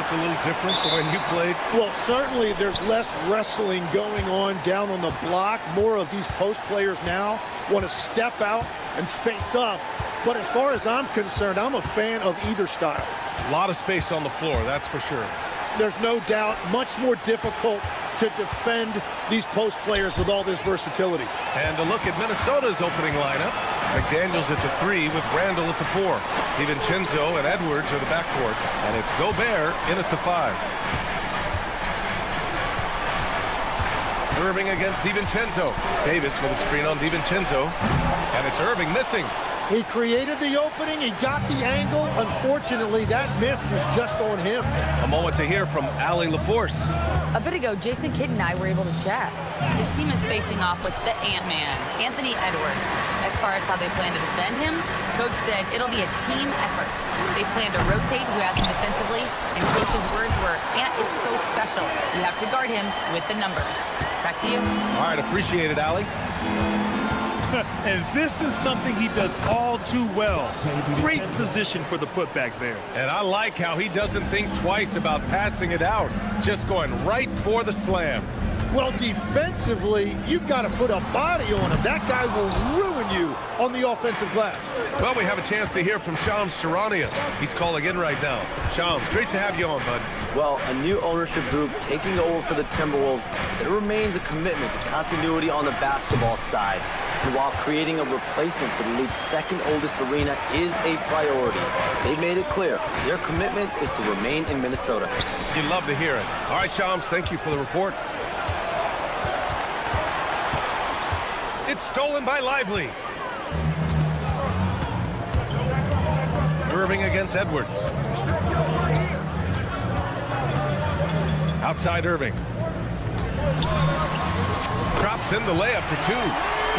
look a little different from when you played? Well, certainly there's less wrestling going on down on the block. More of these post players now want to step out and face up. But as far as I'm concerned, I'm a fan of either style. A lot of space on the floor, that's for sure. There's no doubt much more difficult to defend these post players with all this versatility. And a look at Minnesota's opening lineup. McDaniels at the 3 with Randall at the 4. DiVincenzo and Edwards are the backcourt. And it's Gobert in at the 5. Irving against DiVincenzo. Davis with a screen on DiVincenzo. And it's Irving missing. He created the opening, he got the angle. Unfortunately, that miss was just on him. A moment to hear from Allie LaForce. A bit ago, Jason Kidd and I were able to chat. His team is facing off with the Ant-Man, Anthony Edwards. As far as how they plan to defend him, Coach said it'll be a team effort. They plan to rotate who has him defensively, and Coach's words were, Ant is so special. You have to guard him with the numbers. Back to you. All right, appreciate it, Allie. And this is something he does all too well. Great position for the putback there. And I like how he doesn't think twice about passing it out, just going right for the slam. Well, defensively, you've got to put a body on him. That guy will ruin you on the offensive glass. Well, we have a chance to hear from Shams Charania. He's calling in right now. Shams, great to have you on, bud. Well, a new ownership group taking over for the Timberwolves. There remains a commitment to continuity on the basketball side. And while creating a replacement for the league's second oldest arena is a priority, they've made it clear their commitment is to remain in Minnesota. You'd love to hear it. All right, Shams, thank you for the report. It's stolen by Lively. Irving against Edwards. Outside Irving. Drops in the layup for 2.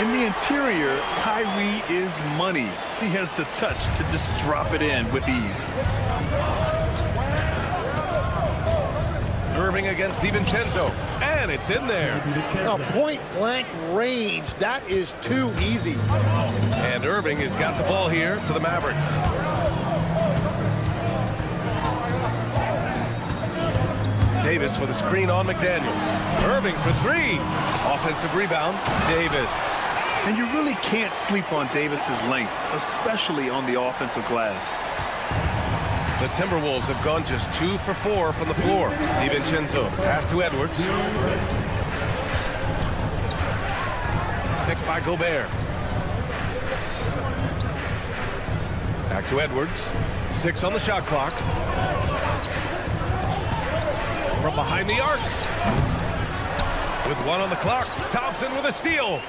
In the interior, Kyrie is money. He has the touch to just drop it in with ease. Irving against DiVincenzo. And it's in there. A point-blank range. That is too easy. And Irving has got the ball here for the Mavericks. Davis with a screen on McDaniels. Irving for 3. Offensive rebound. Davis. And you really can't sleep on Davis's length, especially on the offensive glass. The Timberwolves have gone just 2 for 4 from the floor. DiVincenzo, pass to Edwards. Picked by Gobert. Back to Edwards. 6 on the shot clock. From behind the arc. With 1 on the clock, Thompson with a steal.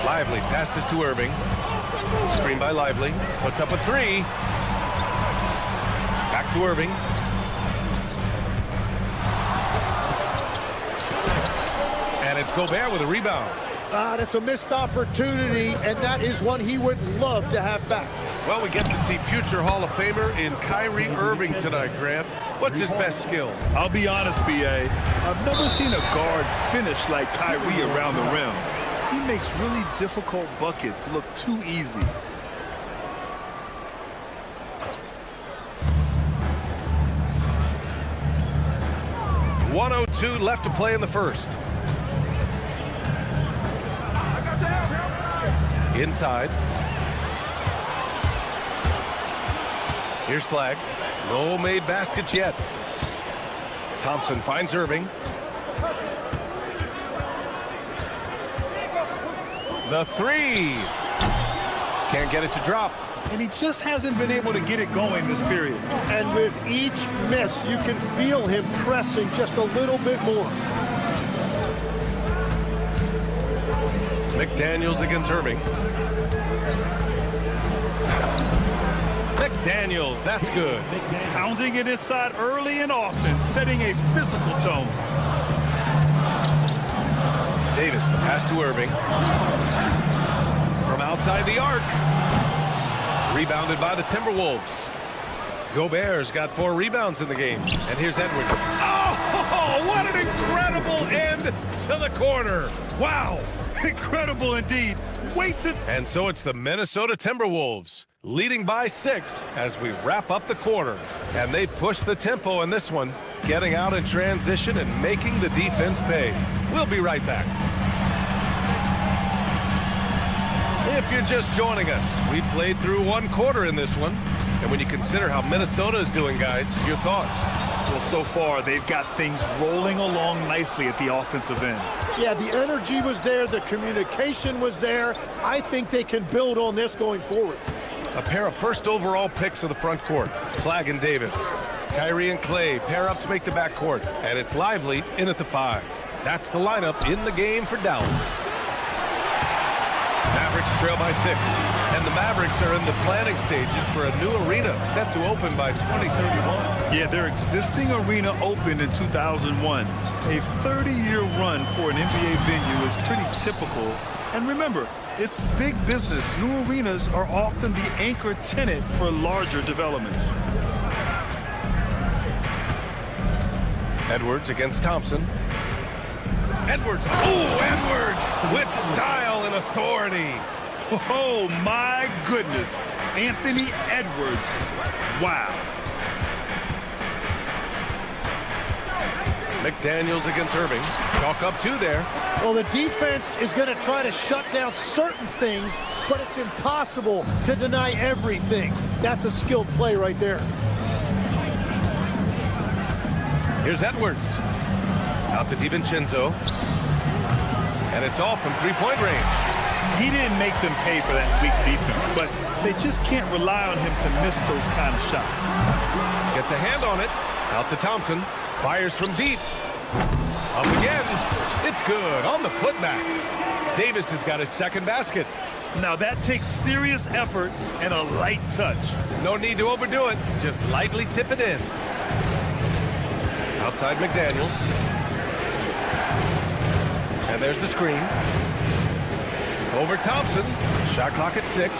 Lively passes to Irving. Screen by Lively. Puts up a 3. Back to Irving. And it's Gobert with a rebound. That's a missed opportunity, and that is one he would love to have back. Well, we get to see future Hall of Famer in Kyrie Irving tonight, Grant. What's his best skill? I'll be honest, B.A. I've never seen a guard finish like Kyrie around the rim. He makes really difficult buckets look too easy. .102 left to play in the first. Inside. Here's Flag. No made baskets yet. Thompson finds Irving. The 3. Can't get it to drop. And he just hasn't been able to get it going this period. And with each miss, you can feel him pressing just a little bit more. McDaniels against Irving. McDaniels, that's good. Pounding it inside early and often, setting a physical tone. Davis, the pass to Irving. From outside the arc. Rebounded by the Timberwolves. Gobert's got 4 rebounds in the game. And here's Edwards. Oh, what an incredible end to the corner. Wow, incredible indeed. Waits it. And so it's the Minnesota Timberwolves leading by 6 as we wrap up the quarter. And they push the tempo in this one, getting out in transition and making the defense pay. We'll be right back. If you're just joining us, we played through 1 quarter in this one. And when you consider how Minnesota is doing, guys, your thoughts? Well, so far, they've got things rolling along nicely at the offensive end. Yeah, the energy was there. The communication was there. I think they can build on this going forward. A pair of first overall picks of the front court, Flagg and Davis. Kyrie and Clay pair up to make the backcourt, and it's Lively in at the 5. That's the lineup in the game for Dallas. Mavericks trail by 6, and the Mavericks are in the planning stages for a new arena set to open by 2031. Yeah, their existing arena opened in 2001. A 30-year run for an NBA venue is pretty typical. And remember, it's big business. New arenas are often the anchor tenant for larger developments. Edwards against Thompson. Edwards, oh, Edwards with style and authority. Oh, my goodness. Anthony Edwards. Wow. McDaniels against Irving. Chalk up 2 there. Well, the defense is going to try to shut down certain things, but it's impossible to deny everything. That's a skilled play right there. Here's Edwards. Out to DiVincenzo. And it's all from 3-point range. He didn't make them pay for that weak defense, but they just can't rely on him to miss those kind of shots. Gets a hand on it. Out to Thompson. Fires from deep. Up again. It's good on the putback. Davis has got his second basket. Now that takes serious effort and a light touch. No need to overdo it. Just lightly tip it in. Outside McDaniels. And there's the screen. Over Thompson. Shot clock at 6.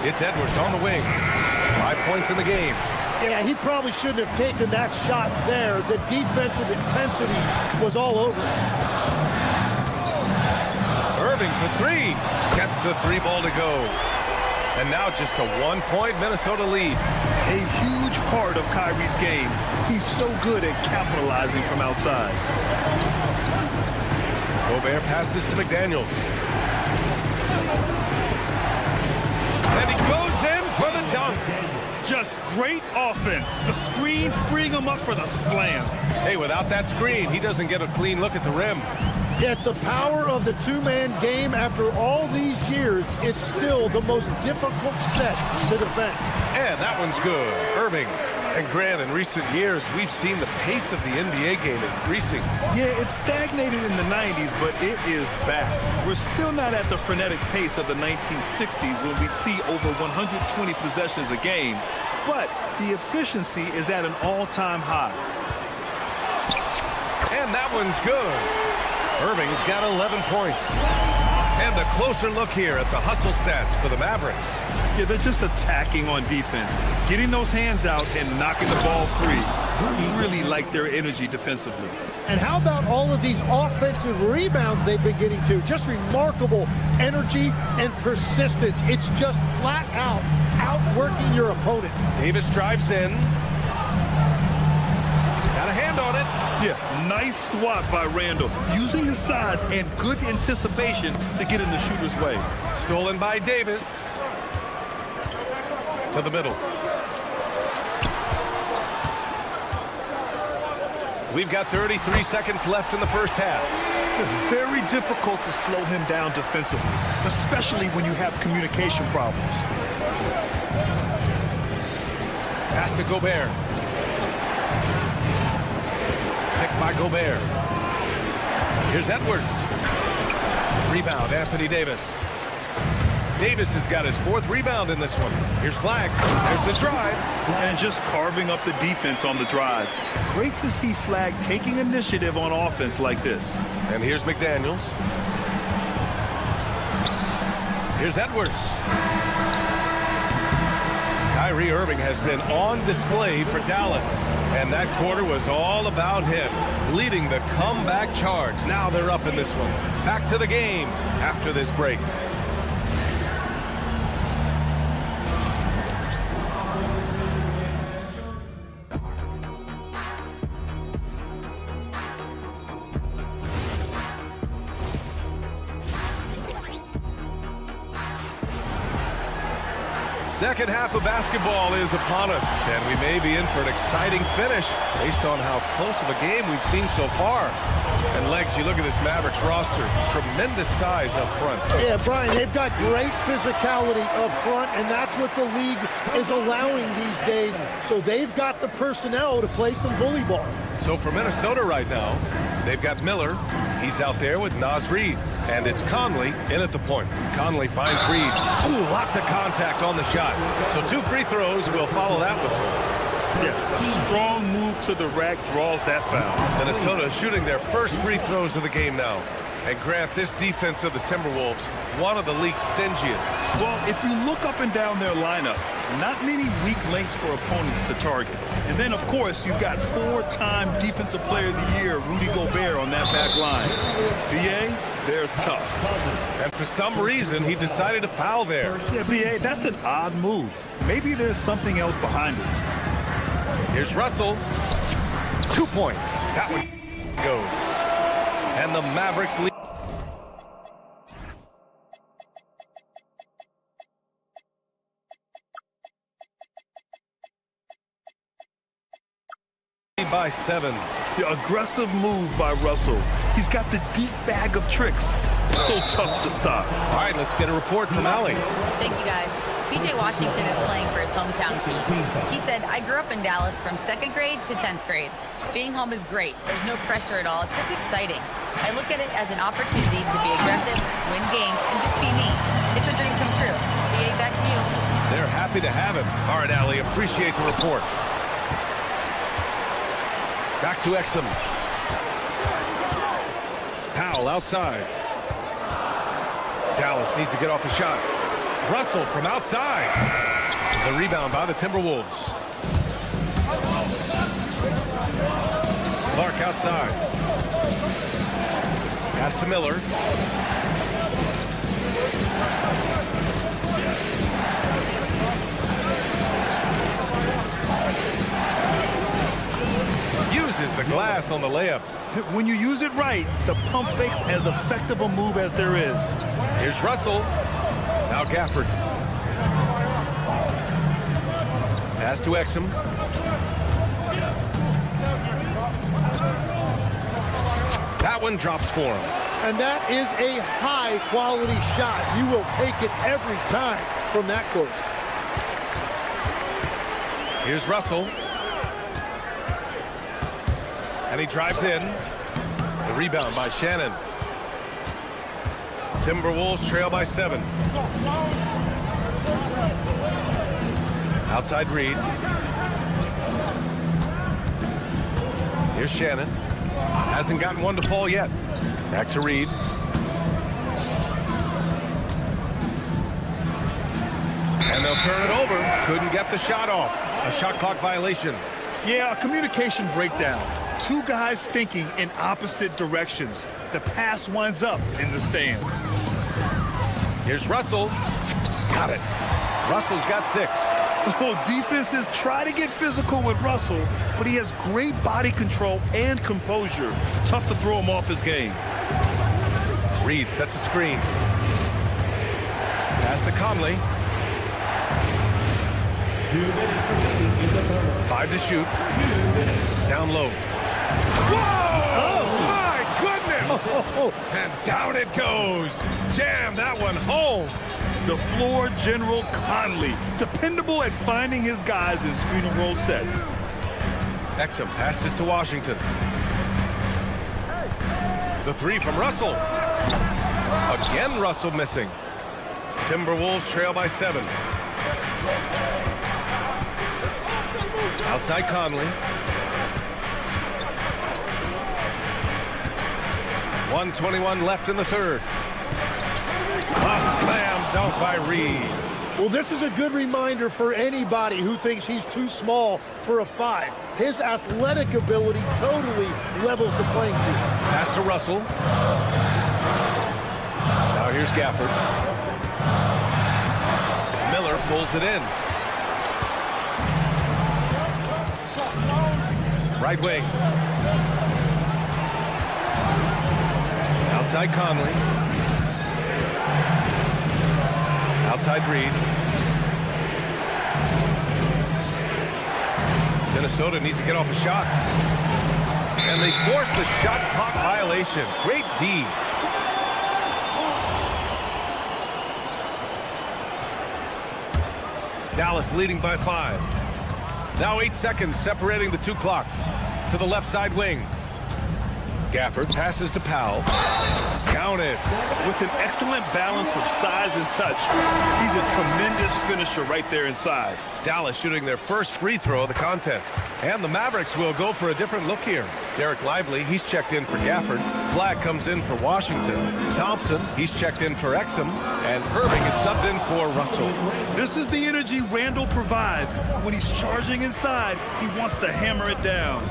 It's Edwards on the wing. 5 points in the game. Yeah, he probably shouldn't have taken that shot there. The defensive intensity was all over it. Irving for 3. Gets the 3 ball to go. And now just a 1-point Minnesota lead. A huge part of Kyrie's game. He's so good at capitalizing from outside. Gobert passes to McDaniels. And he goes in for the dunk. Just great offense. The screen freeing him up for the slam. Hey, without that screen, he doesn't get a clean look at the rim. Yeah, it's the power of the 2-man game. After all these years, it's still the most difficult set to defend. And that one's good. Irving. And Grant, in recent years, we've seen the pace of the NBA game increasing. Yeah, it stagnated in the 90s, but it is back. We're still not at the frenetic pace of the 1960s when we'd see over 120 possessions a game, but the efficiency is at an all-time high. And that one's good. Irving's got 11 points. And a closer look here at the hustle stats for the Mavericks. Yeah, they're just attacking on defense, getting those hands out and knocking the ball free. Really like their energy defensively. And how about all of these offensive rebounds they've been getting to? Just remarkable energy and persistence. It's just flat out outworking your opponent. Davis drives in. Got a hand on it. Yeah, nice swat by Randall, using his size and good anticipation to get in the shooter's way. Stolen by Davis. To the middle. We've got 33 seconds left in the first half. It's very difficult to slow him down defensively, especially when you have communication problems. Pass to Gobert. Picked by Gobert. Here's Edwards. Rebound, Anthony Davis. Davis has got his 4th rebound in this one. Here's Flagg. There's the drive. And just carving up the defense on the drive. Great to see Flagg taking initiative on offense like this. And here's McDaniels. Here's Edwards. Kyrie Irving has been on display for Dallas. And that quarter was all about him, leading the comeback charge. Now they're up in this one. Back to the game after this break. Second half of basketball is upon us, and we may be in for an exciting finish based on how close of a game we've seen so far. And Legs, you look at this Mavericks roster, tremendous size up front. Yeah, Brian, they've got great physicality up front, and that's what the league is allowing these days. So they've got the personnel to play some bully ball. So for Minnesota right now, they've got Miller. He's out there with Naz Reid. And it's Conley in at the point. Conley finds Reid. Ooh, lots of contact on the shot. So 2 free throws will follow that whistle. Yeah, strong move to the rack draws that foul. Minnesota shooting their first free throws of the game now. And Grant, this defense of the Timberwolves, one of the league's stingiest. Well, if you look up and down their lineup, not many weak links for opponents to target. And then, of course, you've got 4-time Defensive Player of the Year, Rudy Gobert, on that back line. BA, they're tough. And for some reason, he decided to foul there. Yeah, BA, that's an odd move. Maybe there's something else behind it. Here's Russell. 2 points. That one goes. And the Mavericks lead by 7. The aggressive move by Russell. He's got the deep bag of tricks. So tough to stop. All right, let's get a report from Allie. Thank you, guys. PJ Washington is playing for his hometown team. He said, I grew up in Dallas from 2nd grade to 10th grade. Being home is great. There's no pressure at all. It's just exciting. I look at it as an opportunity to be aggressive, win games, and just be me. It's a dream come true. BA, back to you. They're happy to have him. All right, Allie, appreciate the report. Back to Exum. Powell outside. Dallas needs to get off a shot. Russell from outside. The rebound by the Timberwolves. Clark outside. Pass to Miller. Uses the glass on the layup. When you use it right, the pump fake's as effective a move as there is. Here's Russell. Now Gafford. Pass to Exum. That one drops for him. And that is a high-quality shot. You will take it every time from that close. Here's Russell. And he drives in. The rebound by Shannon. Timberwolves trail by 7. Outside Reid. Here's Shannon. Hasn't gotten one to fall yet. Back to Reid. And they'll turn it over. Couldn't get the shot off. A shot clock violation. Yeah, a communication breakdown. 2 guys thinking in opposite directions. The pass winds up in the stands. Here's Russell. Got it. Russell's got 6. Oh, defenses try to get physical with Russell, but he has great body control and composure. Tough to throw him off his game. Reid sets a screen. Pass to Conley. 5 to shoot. Down low. Whoa! Oh, my goodness! And down it goes. Jam that one home. The floor general Conley, dependable at finding his guys in screen and roll sets. Exum passes to Washington. The 3 from Russell. Again, Russell missing. Timberwolves trail by 7. Outside Conley. 1:21 left in the 3rd. A slam dunk by Reid. Well, this is a good reminder for anybody who thinks he's too small for a 5. His athletic ability totally levels the playing field. Pass to Russell. Now here's Gafford. Miller pulls it in. Right wing. Outside Conley. Outside Reid. Minnesota needs to get off a shot. And they force the shot clock violation. Great D. Dallas leading by 5. Now 8 seconds separating the two clocks. To the left side wing. Gafford passes to Powell. Counted. With an excellent balance of size and touch, he's a tremendous finisher right there inside. Dallas shooting their first free throw of the contest. And the Mavericks will go for a different look here. Derek Lively, he's checked in for Gafford. Flag comes in for Washington. Thompson, he's checked in for Exum. And Irving is subbed in for Russell. This is the energy Randall provides. When he's charging inside, he wants to hammer it down.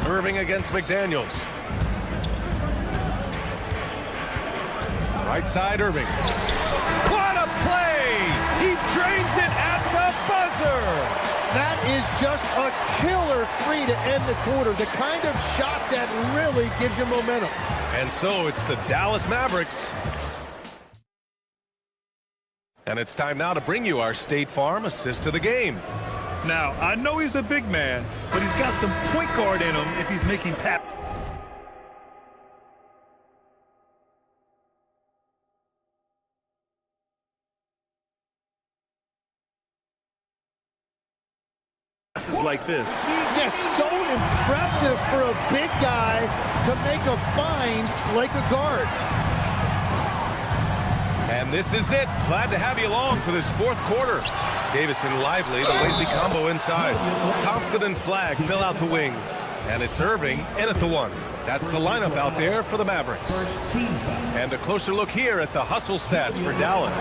Irving against McDaniels. Right side, Irving. What a play! He drains it at the buzzer! That is just a killer 3 to end the quarter. The kind of shot that really gives you momentum. And so it's the Dallas Mavericks. And it's time now to bring you our State Farm assist of the game. Now, I know he's a big man, but he's got some point guard in him if he's making passes like this. Yes, so impressive for a big guy to make a find like a guard. And this is it. Glad to have you along for this fourth quarter. Davis and Lively, the lengthy combo inside. Thompson and Flag fill out the wings. And it's Irving in at the 1. That's the lineup out there for the Mavericks. And a closer look here at the hustle stats for Dallas.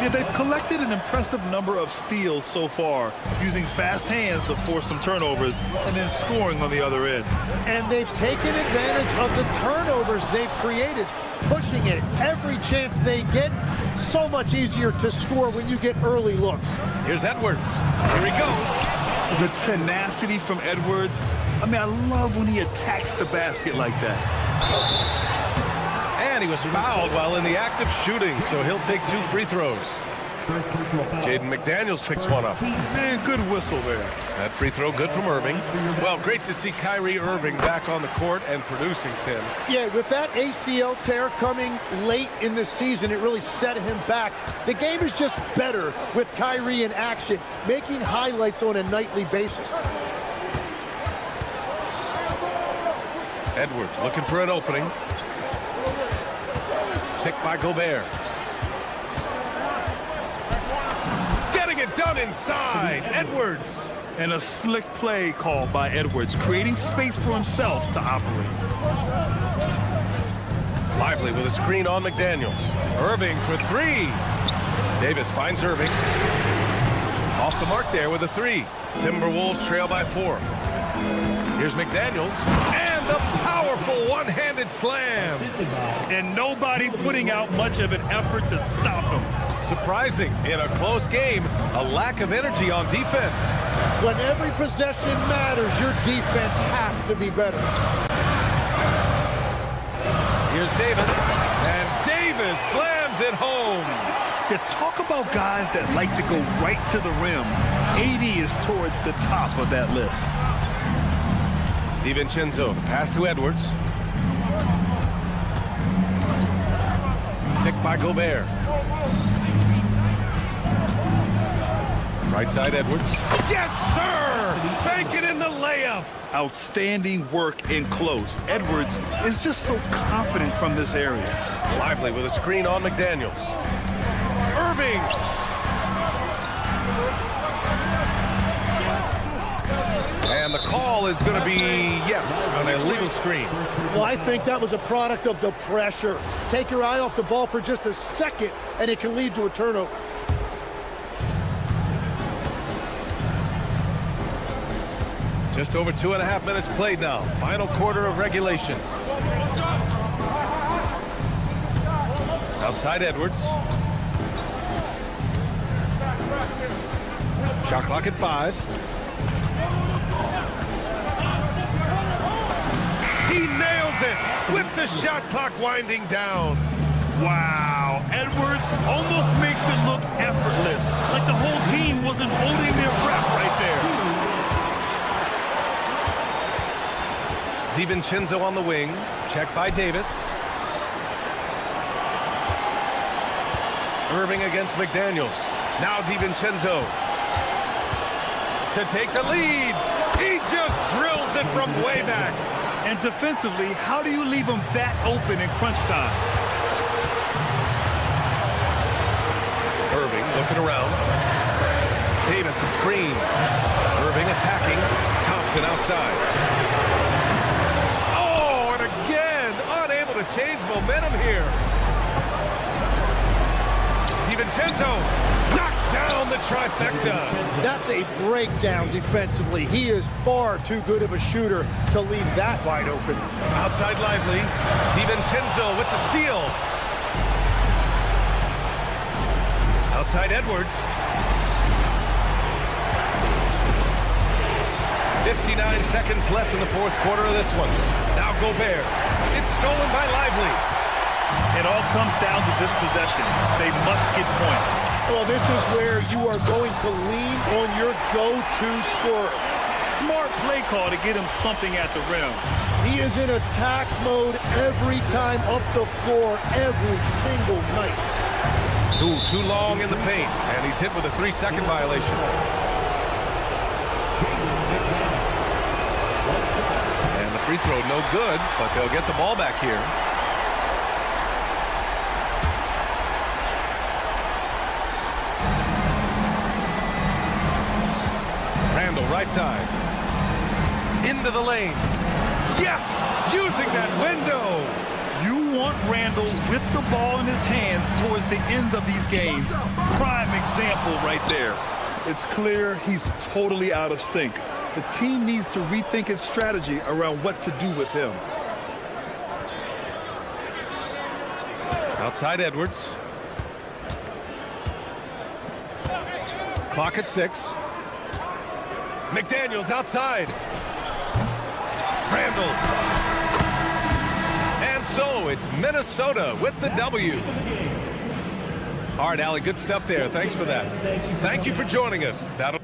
Yeah, they've collected an impressive number of steals so far, using fast hands to force some turnovers and then scoring on the other end. And they've taken advantage of the turnovers they've created, pushing it every chance they get. So much easier to score when you get early looks. Here's Edwards. Here he goes. The tenacity from Edwards. I mean, I love when he attacks the basket like that. And he was fouled while in the act of shooting, so he'll take 2 free throws. Jaden McDaniels picks one up. Man, good whistle there. That free throw good from Irving. Well, great to see Kyrie Irving back on the court and producing, Tim. Yeah, with that ACL tear coming late in the season, it really set him back. The game is just better with Kyrie in action, making highlights on a nightly basis. Edwards looking for an opening. Picked by Gobert. Getting it done inside. Edwards. And a slick play called by Edwards, creating space for himself to operate. Lively with a screen on McDaniels. Irving for 3. Davis finds Irving. Off the mark there with a 3. Timberwolves trail by 4. Here's McDaniels. And the powerful one-handed slam. And nobody putting out much of an effort to stop him. Surprising in a close game, a lack of energy on defense. When every possession matters, your defense has to be better. Here's Davis, and Davis slams it home. You talk about guys that like to go right to the rim. AD is towards the top of that list. DiVincenzo, pass to Edwards. Picked by Gobert. Right side Edwards. Yes, sir! Bank it in the layup. Outstanding work in close. Edwards is just so confident from this area. Lively with a screen on McDaniels. Irving. And the call is going to be, yes, an illegal screen. Well, I think that was a product of the pressure. Take your eye off the ball for just a second, and it can lead to a turnover. Just over 2.5 minutes played now. Final quarter of regulation. Outside Edwards. Shot clock at 5. He nails it with the shot clock winding down. Wow, Edwards almost makes it look effortless, like the whole team wasn't DiVincenzo on the wing. Check by Davis. Irving against McDaniels. Now DiVincenzo to take the lead. He just drills it from way back. And defensively, how do you leave him that open in crunch time? Irving looking around. Davis a screen. Irving attacking. Thompson outside. Oh, and again, unable to change momentum here. DiVincenzo knocks down the trifecta. That's a breakdown defensively. He is far too good of a shooter to leave that wide open. Outside Lively. DiVincenzo with the steal. Outside Edwards. 59 seconds left in the fourth quarter of this one. Now Gobert. It's stolen by Lively. It all comes down to this possession. They must get points. Well, this is where you are going to lean on your go-to scorer. Smart play call to get him something at the rim. He is in attack mode every time up the floor, every single night. Too long in the paint, and he's hit with a 3-second violation. And the free throw no good, but they'll get the ball back here. Randall, right side. Into the lane. Yes! Using that window! You want Randall with the ball in his hands towards the end of these games. Prime example right there. It's clear he's totally out of sync. The team needs to rethink its strategy around what to do with him. Outside Edwards. Clock at 6. McDaniels outside. Randall. And so it's Minnesota with the W. All right, Allie, good stuff there. Thanks for that. Thank you for joining us. That'll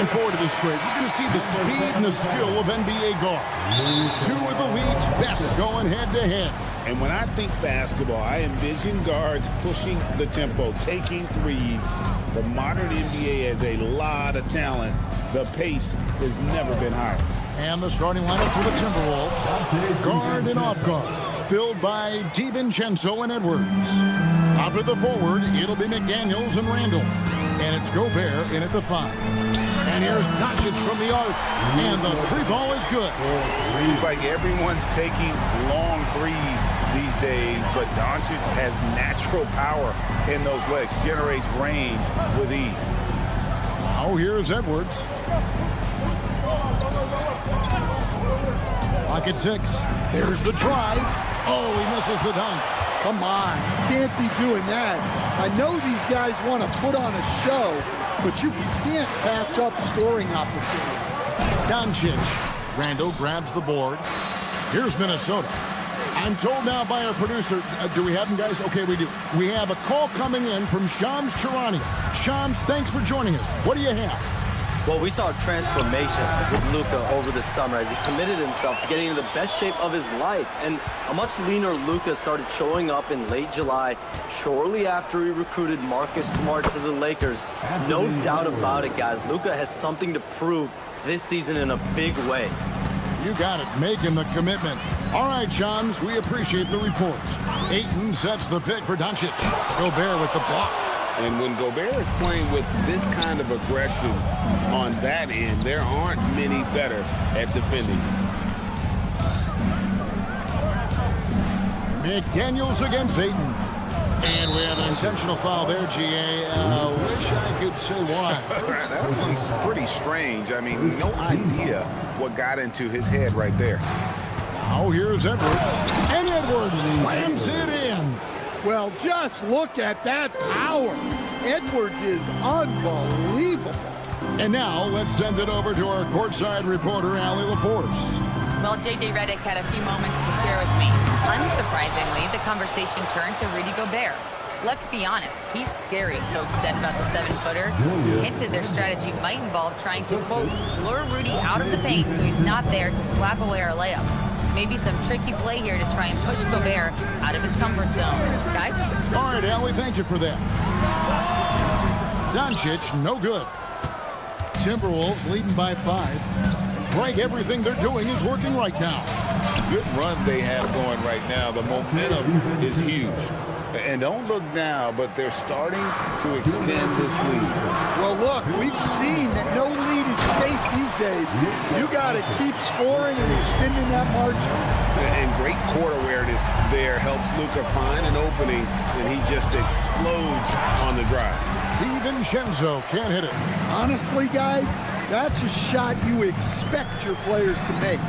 forward to this break. You're going to see the speed and the skill of NBA guards. Two of the league's best going head-to-head. And when I think basketball, I envision guards pushing the tempo, taking threes. The modern NBA has a lot of talent. The pace has never been higher. And the starting lineup for the Timberwolves. Guard and off guard, filled by DiVincenzo and Edwards. Top of the forward, it'll be McDaniels and Randall. And it's Gobert in at the 5. And here's Doncic from the arc. And the three ball is good. Seems like everyone's taking long threes these days, but Doncic has natural power in those legs, generates range with ease. Now here's Edwards. Pocket 6. Here's the drive. Oh, he misses the dunk. Come on, can't be doing that. I know these guys want to put on a show, but you can't pass up scoring opportunities. Doncic. Randall grabs the board. Here's Minnesota. I'm told now by our producer, do we have him, guys? Okay, we do. We have a call coming in from Shams Charania. Shams, thanks for joining us. What do you have? Well, we saw a transformation with Luka over the summer as he committed himself to getting into the best shape of his life. And a much leaner Luka started showing up in late July, shortly after he recruited Marcus Smart to the Lakers. No doubt about it, guys. Luka has something to prove this season in a big way. You got it, making the commitment. All right, Shams, we appreciate the report. Ayton sets the pick for Doncic. Gobert with the block. And when Gobert is playing with this kind of aggression on that end, there aren't many better at defending. McDaniels against Ayton. And we have an intentional foul there, GA. Wish I could say why. That one's pretty strange. I mean, no idea what got into his head right there. Now here's Edwards. And Edwards slams it in. Well, just look at that power. Edwards is unbelievable. And now let's send it over to our courtside reporter, Allie LaForce. Well, J.J. Redick had a few moments to share with me. Unsurprisingly, the conversation turned to Rudy Gobert. Let's be honest, he's scary, Coach said about the 7-footer. He hinted their strategy might involve trying to, quote, lure Rudy out of the paint so he's not there to slap away our layups. Maybe some tricky play here to try and push Gobert out of his comfort zone. Guys? All right, Allie, thank you for that. Doncic, no good. Timberwolves leading by 5. Greg, everything they're doing is working right now. Good run they have going right now. The momentum is huge. And don't look now, but they're starting to extend this lead. Well, look, we've seen that no lead is safe these days. You got to keep scoring and extending that margin. And great court awareness there helps Luka find an opening, and he just explodes on the drive. DiVincenzo can't hit it. Honestly, guys, that's a shot you expect your players to make.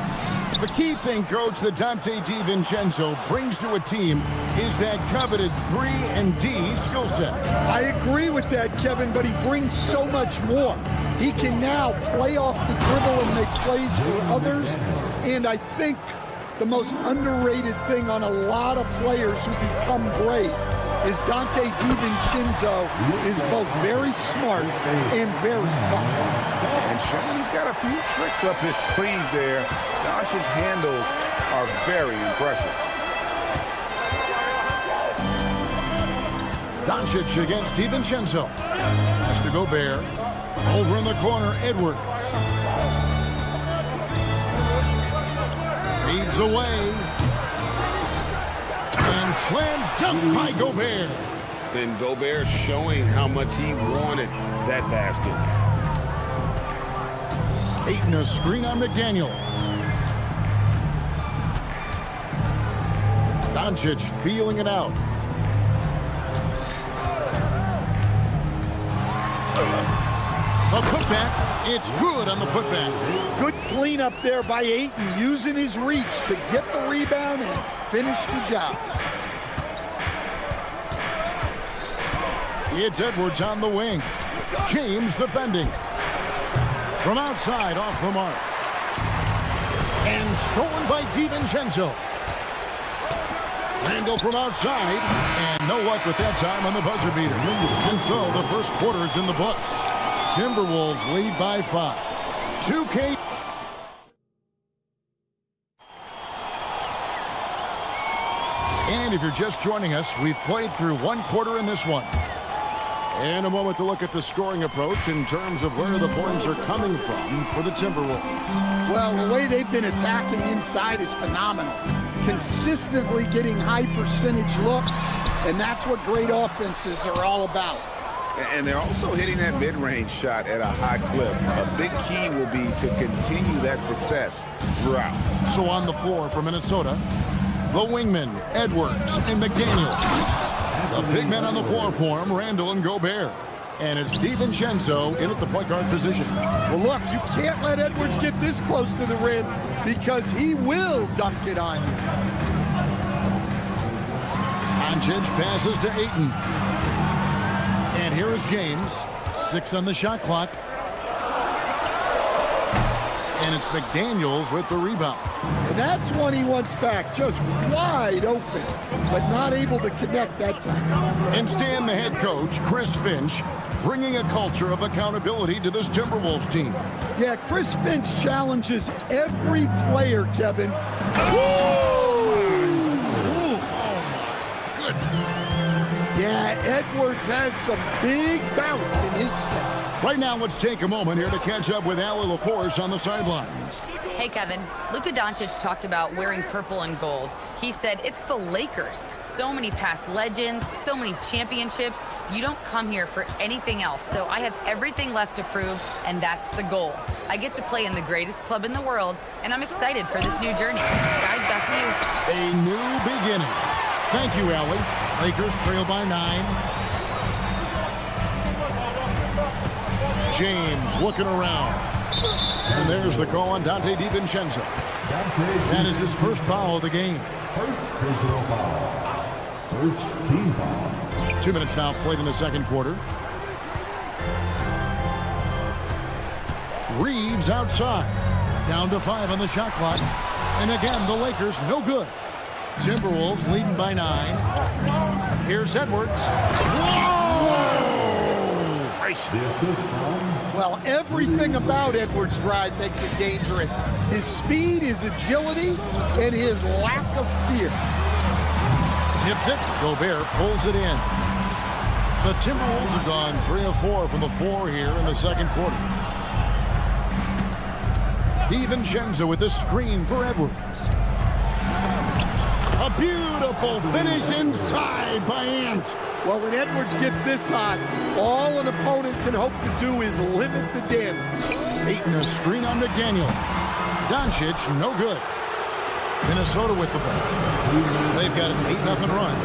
The key thing, Coach, that Dante DiVincenzo brings to a team is that coveted 3-and-D skill set. I agree with that, Kevin, but he brings so much more. He can now play off the dribble and make plays for others. And I think the most underrated thing on a lot of players who become great is Dante DiVincenzo is both very smart and very tough. And Sean, he's got a few tricks up his sleeve there. Doncic's handles are very impressive. Doncic against DiVincenzo. Has to Gobert. Over in the corner, Edwards. Feeds away. And slam dunk by Gobert. And Gobert showing how much he wanted that basket. Ayton a screen on McDaniels. Doncic feeling it out. A putback. It's good on the putback. Good cleanup there by Ayton, using his reach to get the rebound and finish the job. It's Edwards on the wing. James defending. From outside, off the mark. And stolen by DiVincenzo. Randall from outside. And no luck with that time on the buzzer beater. And so the first quarter is in the books. Timberwolves lead by 5. 2K. And if you're just joining us, we've played through one quarter in this one. And a moment to look at the scoring approach in terms of where the points are coming from for the Timberwolves. Well, the way they've been attacking inside is phenomenal. Consistently getting high percentage looks, and that's what great offenses are all about. And they're also hitting that mid-range shot at a high clip. A big key will be to continue that success throughout. So on the floor for Minnesota, the wingmen, Edwards and McDaniel. The big men on the floor for him, Randall and Gobert. And it's DiVincenzo in at the point guard position. Well, look, you can't let Edwards get this close to the rim because he will dunk it on you. Doncic passes to Ayton. And here is James. 6 on the shot clock. And it's McDaniels with the rebound. And that's one he wants back, just wide open, but not able to connect that time. And Stan, the head coach, Chris Finch, bringing a culture of accountability to this Timberwolves team. Yeah, Chris Finch challenges every player, Kevin. Yeah, Edwards has some big bounce in his step. Right now, let's take a moment here to catch up with Allie LaForce on the sidelines. Hey, Kevin. Luka Doncic talked about wearing purple and gold. He said it's the Lakers. So many past legends, so many championships. You don't come here for anything else. So I have everything left to prove, and that's the goal. I get to play in the greatest club in the world, and I'm excited for this new journey. Guys, back to you. A new beginning. Thank you, Allie. Lakers trail by 9. James looking around. And there's the call on Dante DiVincenzo. That is his first foul of the game. First team foul. 2 minutes now played in the second quarter. Reeves outside. Down to 5 on the shot clock. And again, the Lakers no good. Timberwolves leading by 9. Here's Edwards. Whoa! Well, everything about Edwards' drive makes it dangerous. His speed, his agility, and his lack of fear. Tips it. Gobert pulls it in. The Timberwolves have gone 3 of 4 from the floor here in the second quarter. DiVincenzo with the screen for Edwards. A beautiful finish inside by Ant. Well, when Edwards gets this hot, all an opponent can hope to do is limit the damage. Ayton a screen on McDaniel. Doncic, no good. Minnesota with the ball. They've got an 8-0 run.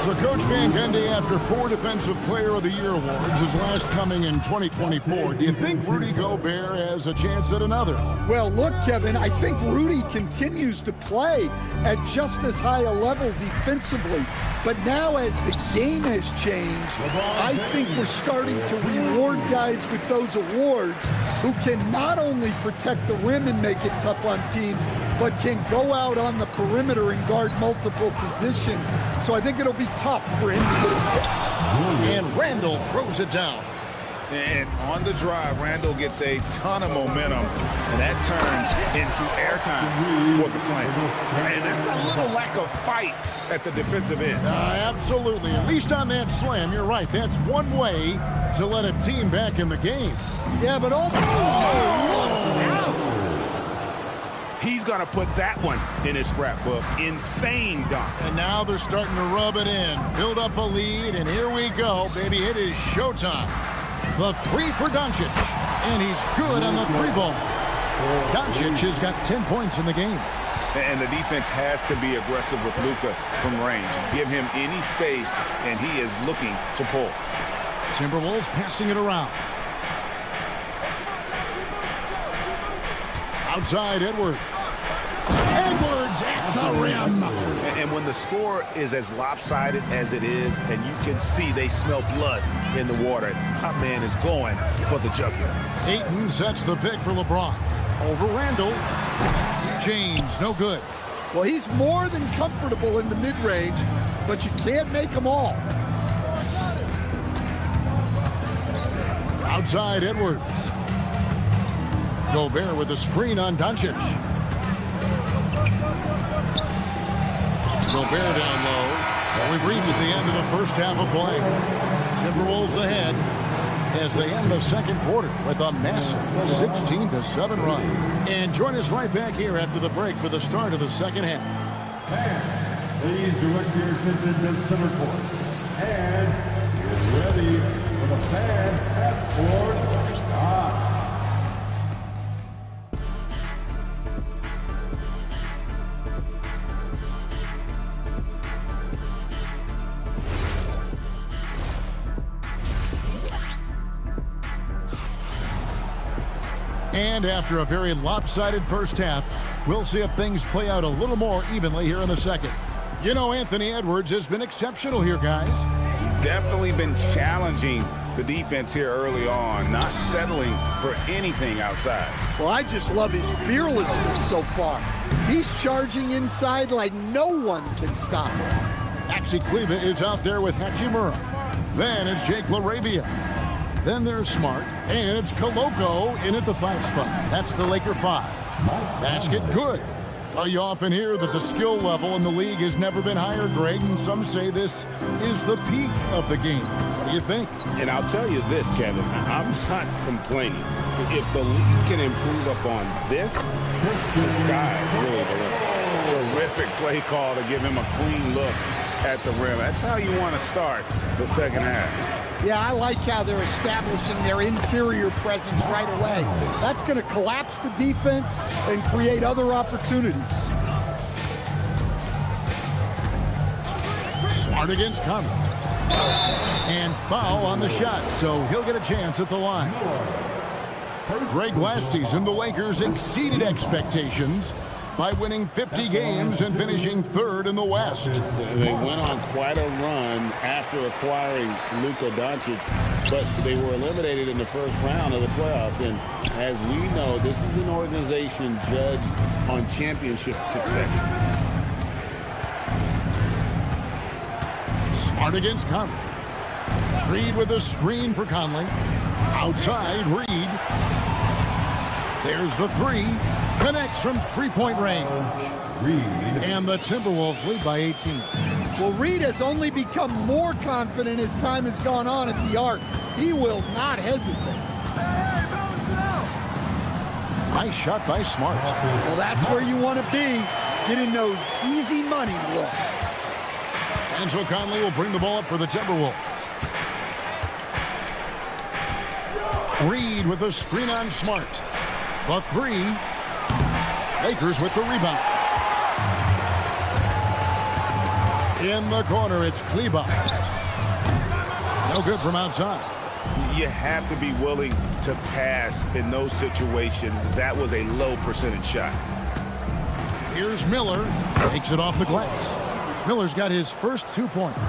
So Coach Van Gundy, after 4 Defensive Player of the Year awards, his last coming in 2024, do you think Rudy Gobert has a chance at another? Well, look, Kevin, I think Rudy continues to play at just as high a level defensively. But now as the game has changed, I think we're starting to reward guys with those awards who can not only protect the rim and make it tough on teams, but can go out on the perimeter and guard multiple positions. So I think it'll be tough for him to get it. And Randall throws it down. And on the drive, Randall gets a ton of momentum, and that turns into airtime for the slam. And that's a little lack of fight at the defensive end. Absolutely. At least on that slam, you're right. That's one way to let a team back in the game. Yeah, but also... He's going to put that one in his scrapbook. Insane dunk. And now they're starting to rub it in. Build up a lead, and here we go, baby. It is showtime. The 3 for Doncic. And he's good on the 3-ball. Doncic has got 10 points in the game. And the defense has to be aggressive with Luka from range. Give him any space, and he is looking to pull. Timberwolves passing it around. Outside, Edwards. Edwards at the rim. And when the score is as lopsided as it is, and you can see they smell blood in the water, my man is going for the jugular. Ayton sets the pick for LeBron. Over Randall. James, no good. Well, he's more than comfortable in the mid-range, but you can't make them all. Outside Edwards. Gobert with a screen on Doncic. Gobert down low. So we've reached the end of the first half of play. Timberwolves ahead as they end the second quarter with a massive 16-7 run. And join us right back here after the break for the start of the second half. And please direct your attention to the center court. And get ready for the fan at court stop. And after a very lopsided first half, we'll see if things play out a little more evenly here in the second. You know, Anthony Edwards has been exceptional here, guys. Definitely been challenging the defense here early on, not settling for anything outside. Well, I just love his fearlessness so far. He's charging inside like no one can stop him. Maxi Kleber is out there with Hachimura. Then it's Jake LaRavia. Then there's Smart, and it's Koloko in at the 5 spot. That's the Laker 5. Basket good. You often hear that the skill level in the league has never been higher, Greg, and some say this is the peak of the game. What do you think? And I'll tell you this, Kevin, I'm not complaining. If the league can improve upon this, the sky is really the limit. Terrific play call to give him a clean look at the rim. That's how you want to start the second half. Yeah, I like how they're establishing their interior presence right away. That's going to collapse the defense and create other opportunities. Smart against Conley. And foul on the shot, so he'll get a chance at the line. Greg, last season, the Lakers exceeded expectations by winning 50 games and finishing 3rd in the West. They went on quite a run after acquiring Luka Doncic, but they were eliminated in the first round of the playoffs. And as we know, this is an organization judged on championship success. Smart against Conley. Reed with a screen for Conley. Outside, Reed. There's the 3. Connects from 3-point range. Reed. And the Timberwolves lead by 18. Well, Reed has only become more confident as time has gone on at the arc. He will not hesitate. Nice shot by Smart. Well, that's where you want to be, getting those easy money looks. And so Conley will bring the ball up for the Timberwolves. Reed with a screen on Smart. The 3. Lakers with the rebound. In the corner, it's Kleber. No good from outside. You have to be willing to pass in those situations. That was a low percentage shot. Here's Miller. Takes it off the glass. Miller's got his first 2 points.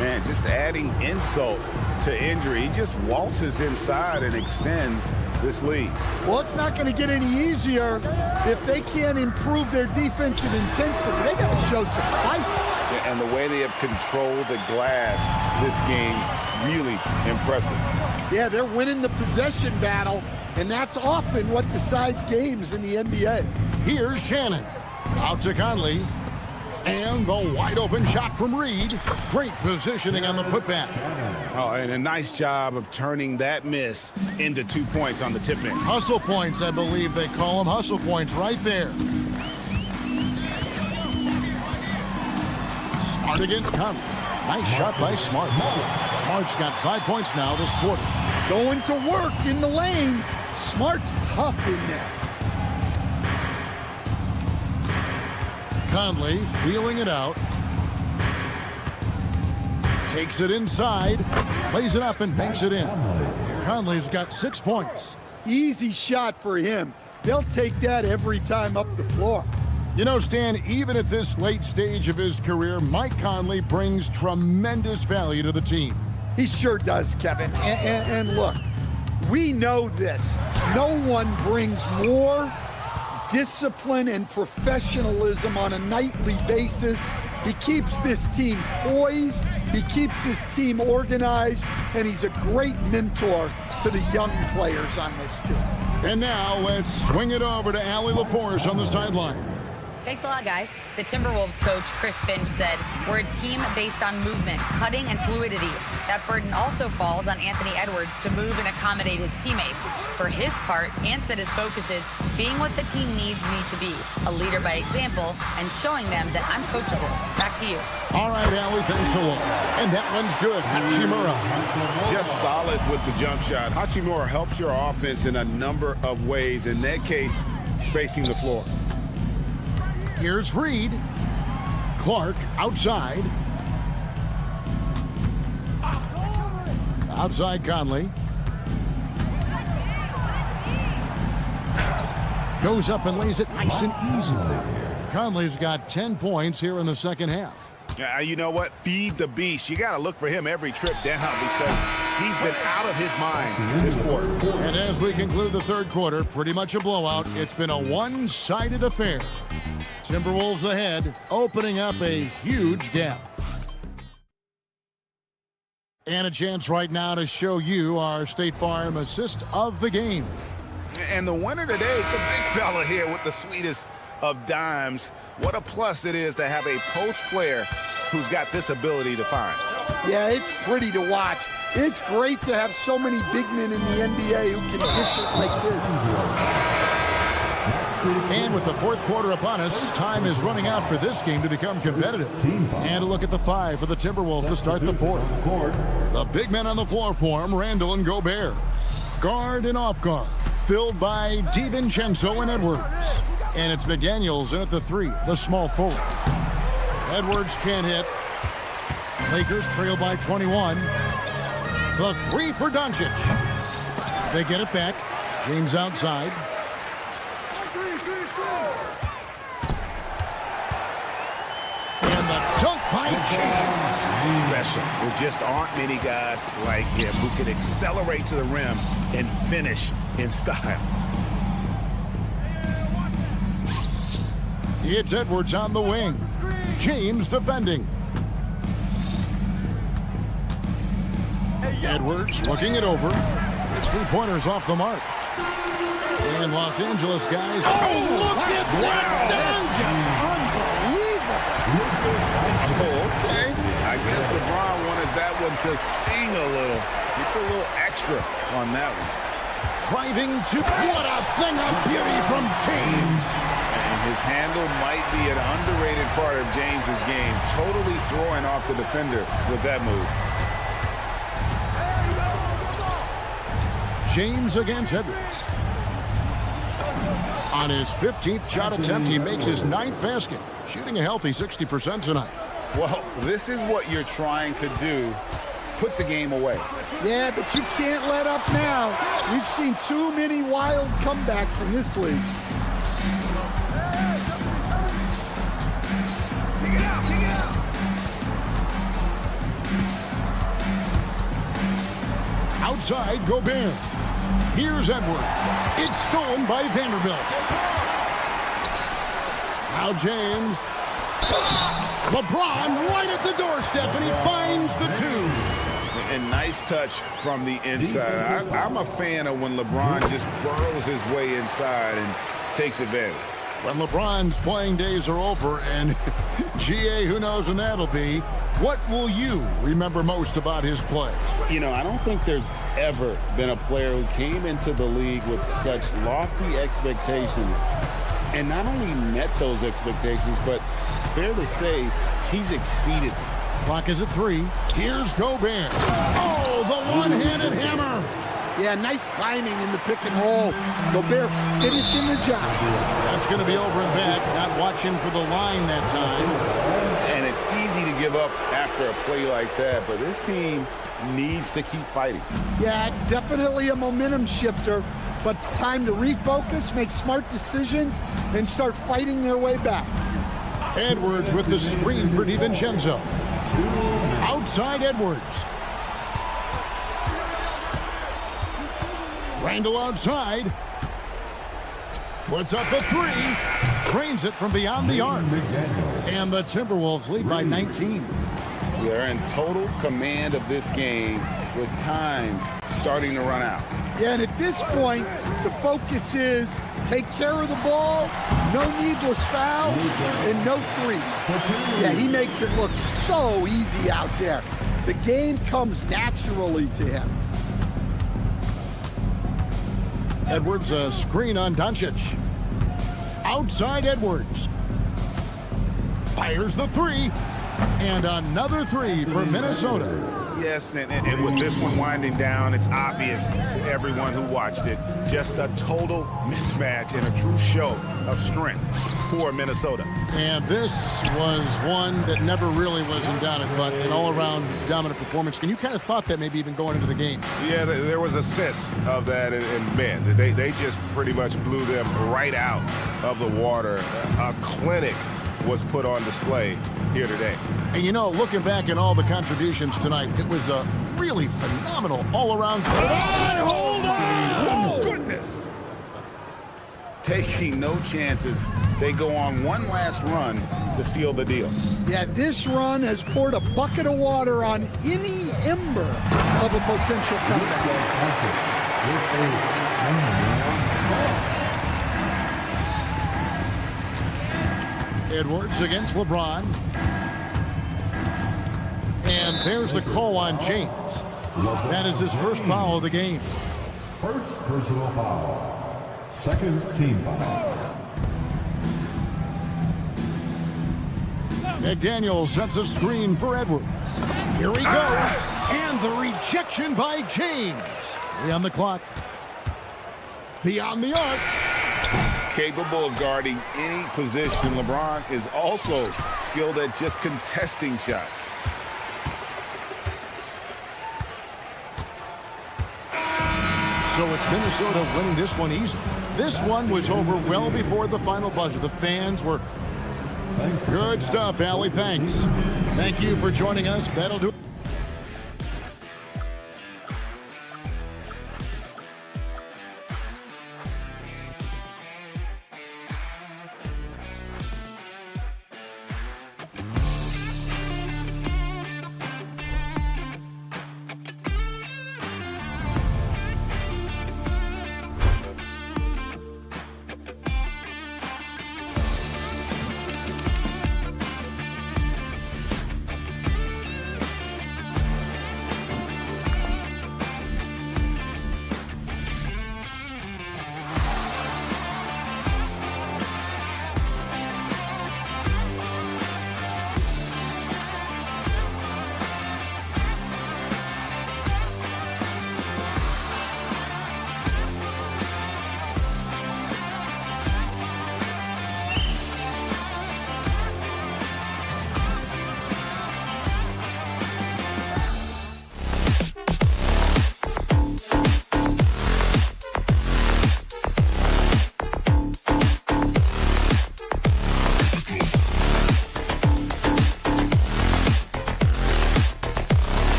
Man, just adding insult to injury. He just waltzes inside and extends this lead. Well, it's not going to get any easier if they can't improve their defensive intensity. They got to show some fight. And the way they have controlled the glass this game, really impressive. Yeah, they're winning the possession battle, and that's often what decides games in the NBA. Here's Shannon. Out to Conley. And the wide-open shot from Reed. Great positioning on the putback. Oh, and a nice job of turning that miss into 2 points on the tip-in. Hustle points, I believe they call them. Hustle points right there. Smart against Conley. Nice shot by Smart. Smart's got 5 points now this quarter. Going to work in the lane. Smart's tough in there. Conley feeling it out. Takes it inside. Plays it up and banks it in. Conley's got 6 points. Easy shot for him. They'll take that every time up the floor. You know, Stan, even at this late stage of his career, Mike Conley brings tremendous value to the team. He sure does, Kevin. And look, we know this. No one brings more discipline and professionalism on a nightly basis. He keeps this team poised He keeps his team organized, and he's a great mentor to the young players on this team. And now let's swing it over to Allie LaForce on the sideline. Thanks a lot, guys. The Timberwolves coach, Chris Finch, said, "We're a team based on movement, cutting, and fluidity. That burden also falls on Anthony Edwards to move and accommodate his teammates. For his part, Ant said his focus is being what the team needs me to be, a leader by example, and showing them that I'm coachable." Back to you. All right, Allie, thanks a lot. And that one's good. Hachimura. Just solid with the jump shot. Hachimura helps your offense in a number of ways. In that case, spacing the floor. Here's Reed. Clark outside. Outside Conley. Goes up and lays it nice and easy. Conley's got 10 points here in the second half. Yeah, you know what? Feed the beast. You got to look for him every trip down because he's been out of his mind this quarter. And as we conclude the third quarter, pretty much a blowout. It's been a one-sided affair. Timberwolves ahead, opening up a huge gap. And a chance right now to show you our State Farm assist of the game. And the winner today, the big fella here with the sweetest of dimes. What a plus it is to have a post player who's got this ability to find. Yeah, it's pretty to watch. It's great to have so many big men in the NBA who can dish it like this. And with the fourth quarter upon us, time is running out for this game to become competitive. And a look at the five for the Timberwolves to start the fourth. The big men on the floor for him, Randall and Gobert. Guard and off guard, filled by DiVincenzo and Edwards. And it's McDaniels in at the three, the small forward. Edwards can't hit. Lakers trail by 21. The three for Doncic. They get it back. James outside. And the dunk by James. Special. There just aren't many guys like him who can accelerate to the rim and finish in style. It's Edwards on the wing. James defending. Edwards looking it over. It's three-pointers off the mark. And Los Angeles guys. Oh, look at that! Just unbelievable. Oh, okay. I guess LeBron wanted that one to sting a little. Get a little extra on that one. Driving to... What a thing of beauty from James. And his handle might be an underrated part of James's game. Totally throwing off the defender with that move. James against Edwards. On his 15th shot attempt, he makes his 9th basket, shooting a healthy 60% tonight. Well, this is what you're trying to do. Put the game away. Yeah, but you can't let up now. We've seen too many wild comebacks in this league. Outside, Gobert. Here's Edwards. It's stolen by Vanderbilt. Now James. LeBron right at the doorstep, and he finds the two. And nice touch from the inside. I'm a fan of when LeBron just burrows his way inside and takes advantage. When LeBron's playing days are over, and GA, who knows when that'll be, what will you remember most about his play? You know, I don't think there's ever been a player who came into the league with such lofty expectations and not only met those expectations, but fair to say, he's exceeded them. Clock is at 3. Here's Gobert. Oh, the one-handed hammer. Yeah, nice timing in the pick and roll. Gobert finishing the job. That's going to be over and back, not watching for the line that time. And it's easy to give up after a play like that, but this team needs to keep fighting. Yeah, it's definitely a momentum shifter, but it's time to refocus, make smart decisions, and start fighting their way back. Edwards with the screen for DiVincenzo. Outside Edwards. Randall outside. Puts up the 3. Drains it from beyond the arc. And the Timberwolves lead by 19. They're in total command of this game with time starting to run out. Yeah, and at this point, the focus is take care of the ball, no needless fouls, and no threes. Yeah, he makes it look so easy out there. The game comes naturally to him. Edwards, a screen on Doncic. Outside Edwards. Fires the three. And another three for Minnesota. Yes, and with this one winding down, it's obvious to everyone who watched it. Just a total mismatch and a true show of strength for Minnesota. And this was one that never really was in doubt, but an all-around dominant performance. And you kind of thought that maybe even going into the game. Yeah, there was a sense of that, and man, they just pretty much blew them right out of the water. A clinic was put on display here today. And you know, looking back at all the contributions tonight, it was a really phenomenal all-around. Hold on! Oh, goodness! Taking no chances, they go on one last run to seal the deal. Yeah, this run has poured a bucket of water on any ember of a potential comeback. Edwards against LeBron. And there's the call on James. That is his first foul of the game. First personal foul. Second team foul. McDaniel sets a screen for Edwards. Here he goes. And the rejection by James. 3 on the clock. Beyond the arc. Capable of guarding any position, LeBron is also skilled at just contesting shots. So it's Minnesota winning this one easy. This one was over well before the final buzzer. The fans were good stuff, Allie. Thanks. Thank you for joining us. That'll do it.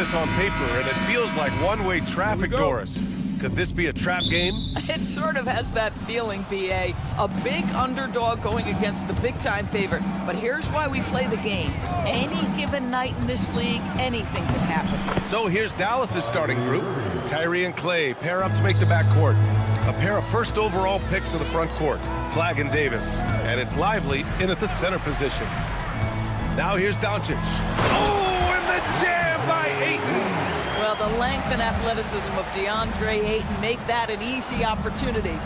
this on paper, and it feels like one-way traffic, Doris. Could this be a trap game? It sort of has that feeling, BA. A big underdog going against the big-time favorite. But here's why we play the game. Any given night in this league, anything can happen. So here's Dallas's starting group. Kyrie and Clay pair up to make the backcourt. A pair of first overall picks in the front court, Flagg and Davis. And it's Lively in at the center position. Now here's Doncic. Oh, and the jam by Ayton. Well, the length and athleticism of DeAndre Ayton make that an easy opportunity.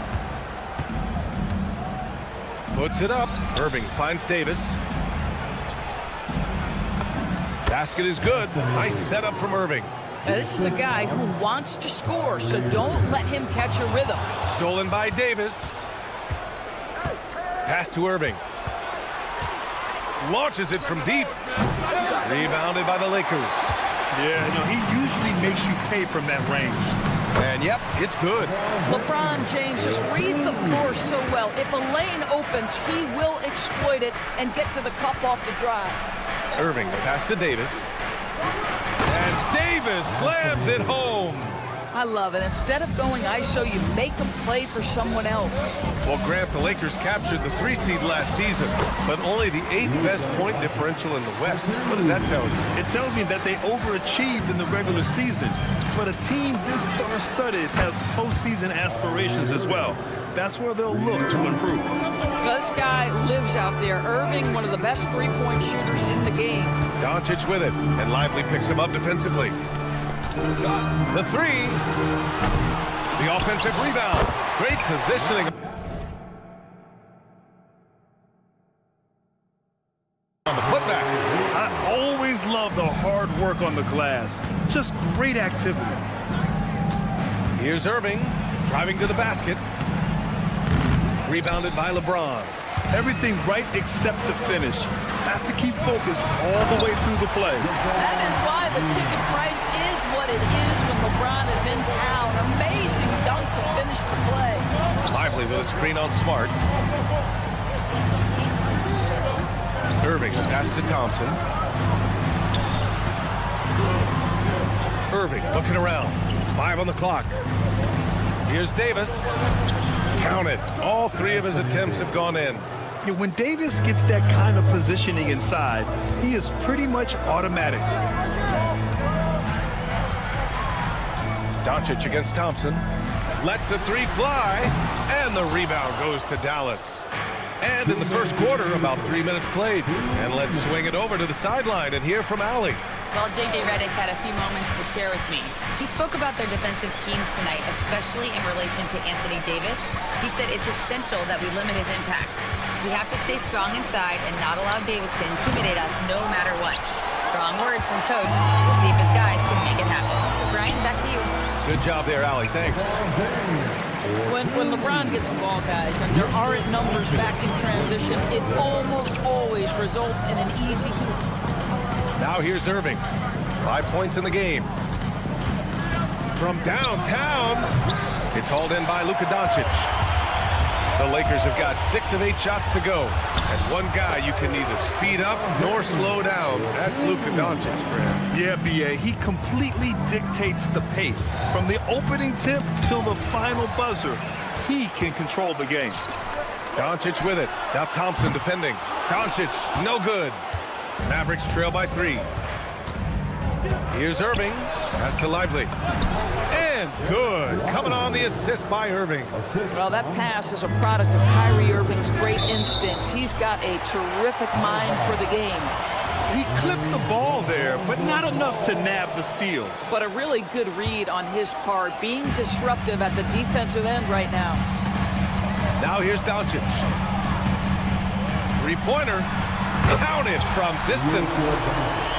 Puts it up. Irving finds Davis. Basket is good. Nice setup from Irving. Now, this is a guy who wants to score, so don't let him catch a rhythm. Stolen by Davis. Pass to Irving. Launches it from deep. Rebounded by the Lakers. Yeah, he usually makes you pay from that range. And yep, it's good. LeBron James just reads the floor so well. If a lane opens, he will exploit it and get to the cup off the drive. Irving, pass to Davis. And Davis slams it home. I love it. Instead of going ISO, you make them play for someone else. Well, Grant, the Lakers captured the 3 seed last season, but only the 8th best point differential in the West. What does that tell you? It tells me that they overachieved in the regular season. But a team this star-studded has postseason aspirations as well. That's where they'll look to improve. This guy lives out there. Irving, one of the best three-point shooters in the game. Doncic with it, and Lively picks him up defensively. The 3. The offensive rebound. Great positioning. On the putback. I always love the hard work on the glass. Just great activity. Here's Irving, driving to the basket. Rebounded by LeBron. Everything right except the finish. Have to keep focused all the way through the play. That is why the ticket price is what it is when LeBron is in town. Amazing dunk to finish the play. Lively with a screen on Smart. Irving, pass to Thompson. Irving looking around. 5 on the clock. Here's Davis. Count it. All 3 of his attempts have gone in. Yeah, when Davis gets that kind of positioning inside, he is pretty much automatic. Doncic against Thompson. Lets the 3 fly. And the rebound goes to Dallas. And in the first quarter, about 3 minutes played. And let's swing it over to the sideline and hear from Allie. Well, J.J. Redick had a few moments to share with me. He spoke about their defensive schemes tonight, especially in relation to Anthony Davis. He said it's essential that we limit his impact. We have to stay strong inside and not allow Davis to intimidate us no matter what. Strong words from Coach. We'll see if his guys can make it happen. Brian, back to you. Good job there, Allie. Thanks. When LeBron gets the ball, guys, and there aren't numbers back in transition, it almost always results in an easy hoop. Now here's Irving. 5 points in the game. From downtown, it's hauled in by Luka Doncic. The Lakers have got 6 of 8 shots to go. And one guy you can neither speed up nor slow down. That's Luka Doncic, Grant. Yeah, B.A., he completely dictates the pace. From the opening tip till the final buzzer, he can control the game. Doncic with it. Now Thompson defending. Doncic, no good. Mavericks trail by 3. Here's Irving. Pass to Lively. And good. Coming on the assist by Irving. Well, that pass is a product of Kyrie Irving's great instincts. He's got a terrific mind for the game. He clipped the ball there, but not enough to nab the steal. But a really good read on his part, being disruptive at the defensive end right now. Now here's Doncic. 3-pointer. Counted from distance.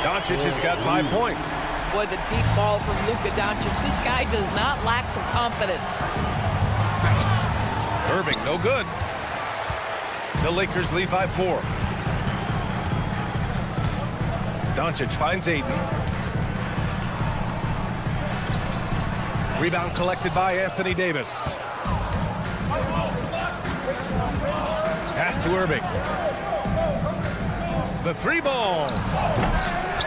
Doncic has got 5 points. Boy, the deep ball from Luka Doncic. This guy does not lack for confidence. Irving, no good. The Lakers lead by 4. Doncic finds Ayton. Rebound collected by Anthony Davis. Pass to Irving. The 3 ball.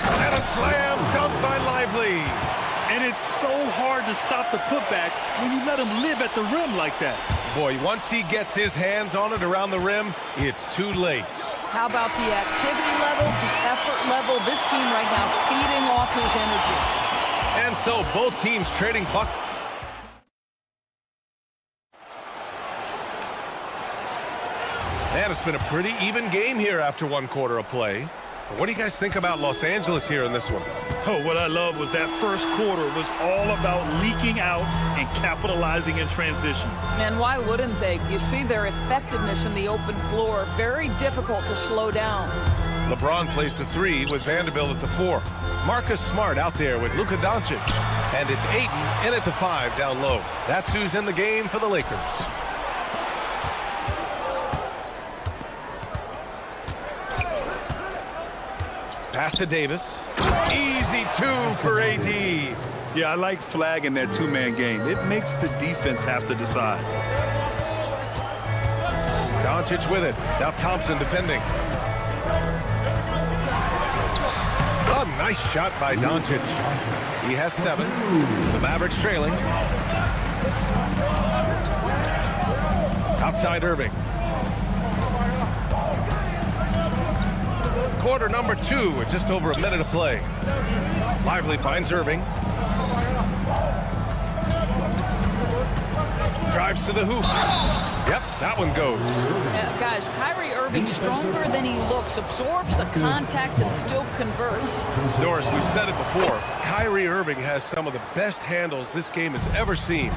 And a slam dunk by Lively. And it's so hard to stop the putback when you let him live at the rim like that. Boy, once he gets his hands on it around the rim, it's too late. How about the activity level, the effort level? This team right now feeding off his energy. And so both teams trading buckets. And it's been a pretty even game here after one quarter of play. But what do you guys think about Los Angeles here in this one? Oh, what I love was that first quarter was all about leaking out and capitalizing in transition. And why wouldn't they? You see their effectiveness in the open floor. Very difficult to slow down. LeBron plays the 3 with Vanderbilt at the 4. Marcus Smart out there with Luka Doncic. And it's Ayton in at the 5 down low. That's who's in the game for the Lakers. Pass to Davis. Easy 2 for AD. Yeah, I like flagging that two-man game. It makes the defense have to decide. Doncic with it. Now Thompson defending. A nice shot by Doncic. He has 7. The Mavericks trailing. Outside Irving. Quarter number 2 with just over a minute of play. Lively finds Irving. Drives to the hoop. Yep, that one goes. Guys, Kyrie Irving stronger than he looks, absorbs the contact and still converts. Doris, we've said it before. Kyrie Irving has some of the best handles this game has ever seen.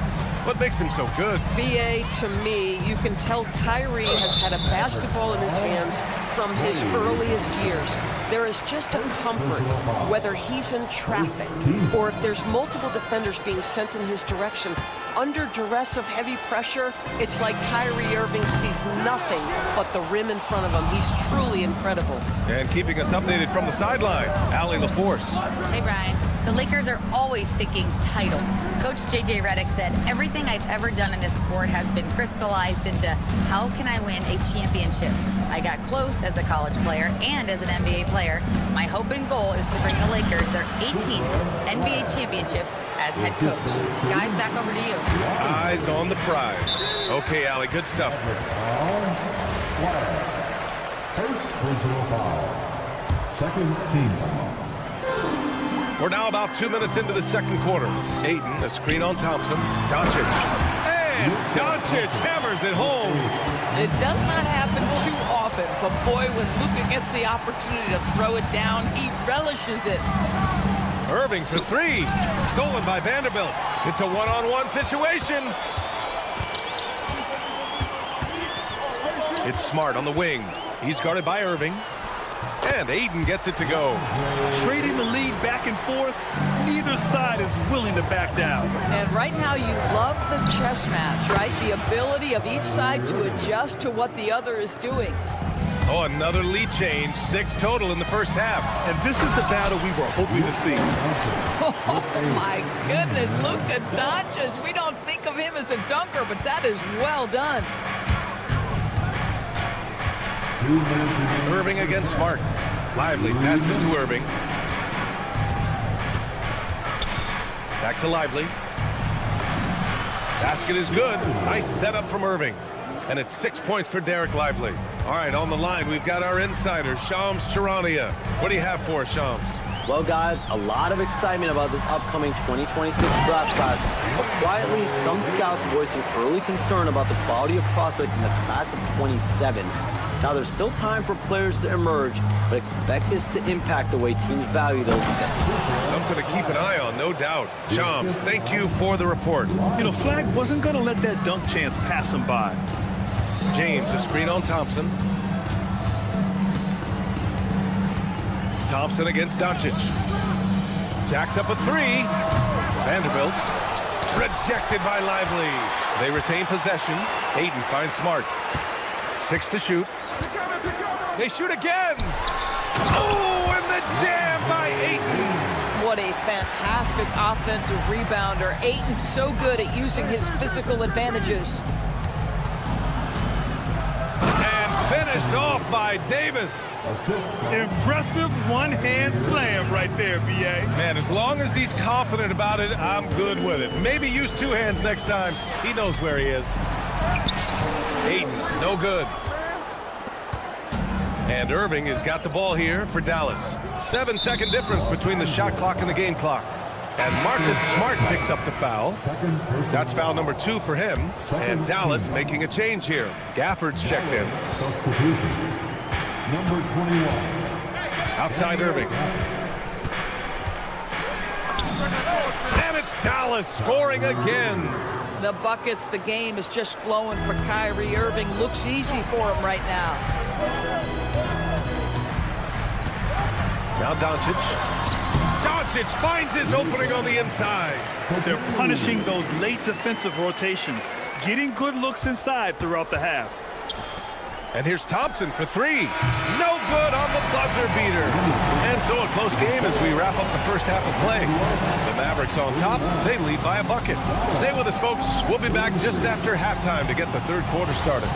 What makes him so good? BA, to me, you can tell Kyrie has had a basketball in his hands from his earliest years. There is just a comfort, whether he's in traffic or if there's multiple defenders being sent in his direction. Under duress of heavy pressure, it's like Kyrie Irving sees nothing but the rim in front of him. He's truly incredible. And keeping us updated from the sideline, Allie LaForce. Hey, Brian. The Lakers are always thinking title. Coach J.J. Redick said, everything I've ever done in this sport has been crystallized into how can I win a championship. I got close as a college player and as an NBA player. My hope and goal is to bring the Lakers their 18th NBA championship as head coach. Guys, back over to you. Eyes on the prize. Okay, Allie, good stuff. First personal foul. Second team foul. We're now about 2 minutes into the second quarter. Ayton, a screen on Thompson. Doncic. And Doncic hammers it home. It does not happen too often, but boy, when Luka gets the opportunity to throw it down, he relishes it. Irving for 3. Stolen by Vanderbilt. It's a one-on-one situation. It's Smart on the wing. He's guarded by Irving. And Ayton gets it to go. Trading the lead back and forth, neither side is willing to back down. And right now you love the chess match, right? The ability of each side to adjust to what the other is doing. Oh, another lead change. 6 total in the first half. And this is the battle we were hoping to see. Oh, my goodness. Luka Doncic. We don't think of him as a dunker, but that is well done. Irving against Smart. Lively passes to Irving. Back to Lively. Basket is good. Nice setup from Irving. And it's 6 points for Derek Lively. All right, on the line, we've got our insider, Shams Charania. What do you have for us, Shams? Well, guys, a lot of excitement about the upcoming 2026 draft class, but quietly, some scouts voicing early concern about the quality of prospects in the class of 27. Now, there's still time for players to emerge, but expect this to impact the way teams value those picks. Something to keep an eye on, no doubt. Shams, thank you for the report. You know, Flag wasn't going to let that dunk chance pass him by. James, a screen on Thompson. Thompson against Doncic. Jacks up a 3. Vanderbilt. Rejected by Lively. They retain possession. Ayton finds Smart. 6 to shoot. They shoot again. Oh, and the jam by Ayton. What a fantastic offensive rebounder. Ayton's so good at using his physical advantages. And Finished off by Davis. Impressive one-hand slam right there, B.A. Man, as long as he's confident about it, I'm good with it. Maybe use two hands next time. He knows where he is. Ayton, no good. And Irving has got the ball here for Dallas. 7-second difference between the shot clock and the game clock. And Marcus Smart picks up the foul. That's foul number 2 for him. And Dallas making a change here. Gafford's checked in. Substitution. Number 21. Outside Irving. And it's Dallas scoring again. The buckets, the game is just flowing for Kyrie Irving. Looks easy for him right now. Now Doncic finds his opening on the inside. They're punishing those late defensive rotations, getting good looks inside throughout the half. And here's Thompson for 3. No good on the buzzer beater. And so a close game as we wrap up the first half of play. The Mavericks on top. They lead by a bucket. Stay with us, folks. We'll be back just after halftime to get the third quarter started.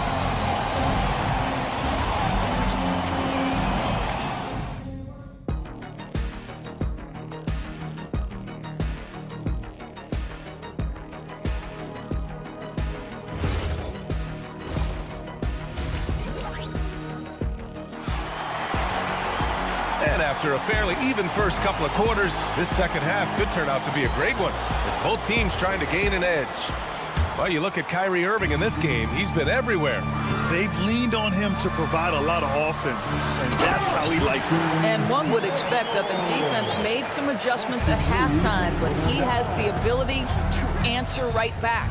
After a fairly even first couple of quarters, this second half could turn out to be a great one as both teams trying to gain an edge. Well, you look at Kyrie Irving in this game, he's been everywhere. They've leaned on him to provide a lot of offense, and that's how he likes it. And one would expect that the defense made some adjustments at halftime, but he has the ability to answer right back.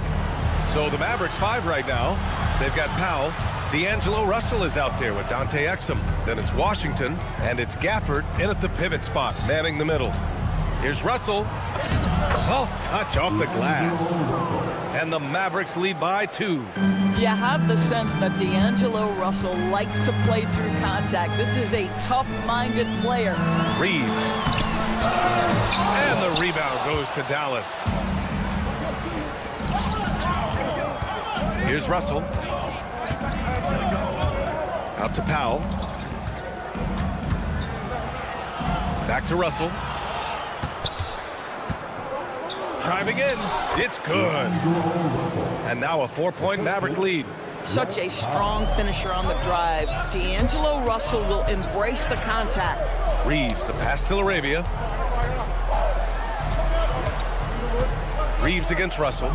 So the Mavericks 5 right now. They've got Powell. D'Angelo Russell is out there with Dante Exum. Then it's Washington, and it's Gafford in at the pivot spot, manning the middle. Here's Russell. Soft touch off the glass. And the Mavericks lead by 2. You have the sense that D'Angelo Russell likes to play through contact. This is a tough-minded player. Reeves. And the rebound goes to Dallas. Here's Russell. Out to Powell. Back to Russell. Driving in. It's good. And now a 4-point Maverick lead. Such a strong finisher on the drive. D'Angelo Russell will embrace the contact. Reeves, the pass to Arabia. Reeves against Russell.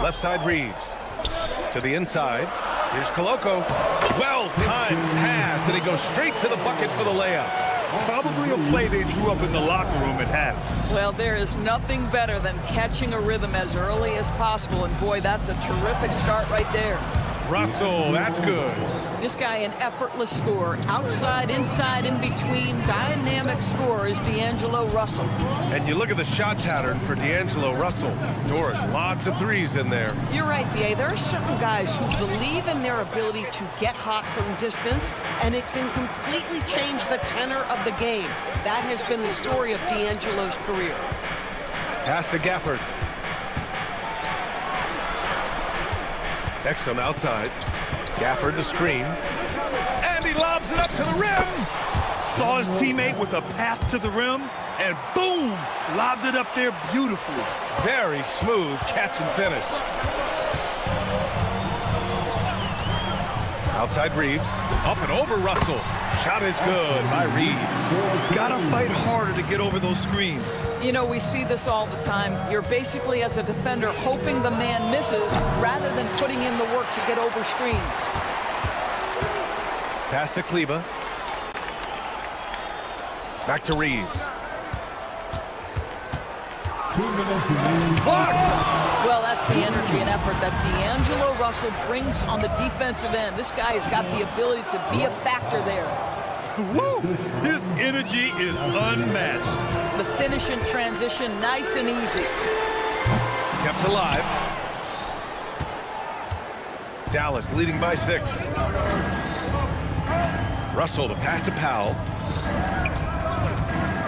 Left side Reeves. To the inside. Here's Koloko. Well-timed pass, and he goes straight to the bucket for the layup. Probably a play they drew up in the locker room at half. Well, there is nothing better than catching a rhythm as early as possible, and boy, that's a terrific start right there. Russell, that's good. This guy, an effortless scorer. Outside, inside, in between, dynamic scorer is D'Angelo Russell. And you look at the shot pattern for D'Angelo Russell. Doris, lots of threes in there. You're right, B.A. There are certain guys who believe in their ability to get hot from distance, and it can completely change the tenor of the game. That has been the story of D'Angelo's career. Pass to Gafford. Exum outside. Gafford to screen. And he lobs it up to the rim. Saw his teammate with a path to the rim, and boom, lobbed it up there beautifully. Very smooth catch and finish. Outside Reeves. Up and over Russell. Shot is good by Reeves. Gotta fight harder to get over those screens. You know, we see this all the time. You're basically, as a defender, hoping the man misses rather than putting in the work to get over screens. Pass to Kleba. Back to Reeves. 2 minutes remaining. Blocked! Well, that's the energy and effort that D'Angelo Russell brings on the defensive end. This guy has got the ability to be a factor there. Woo! His energy is unmatched. The finish in transition, nice and easy. Kept alive. Dallas leading by 6. Russell, the pass to Powell.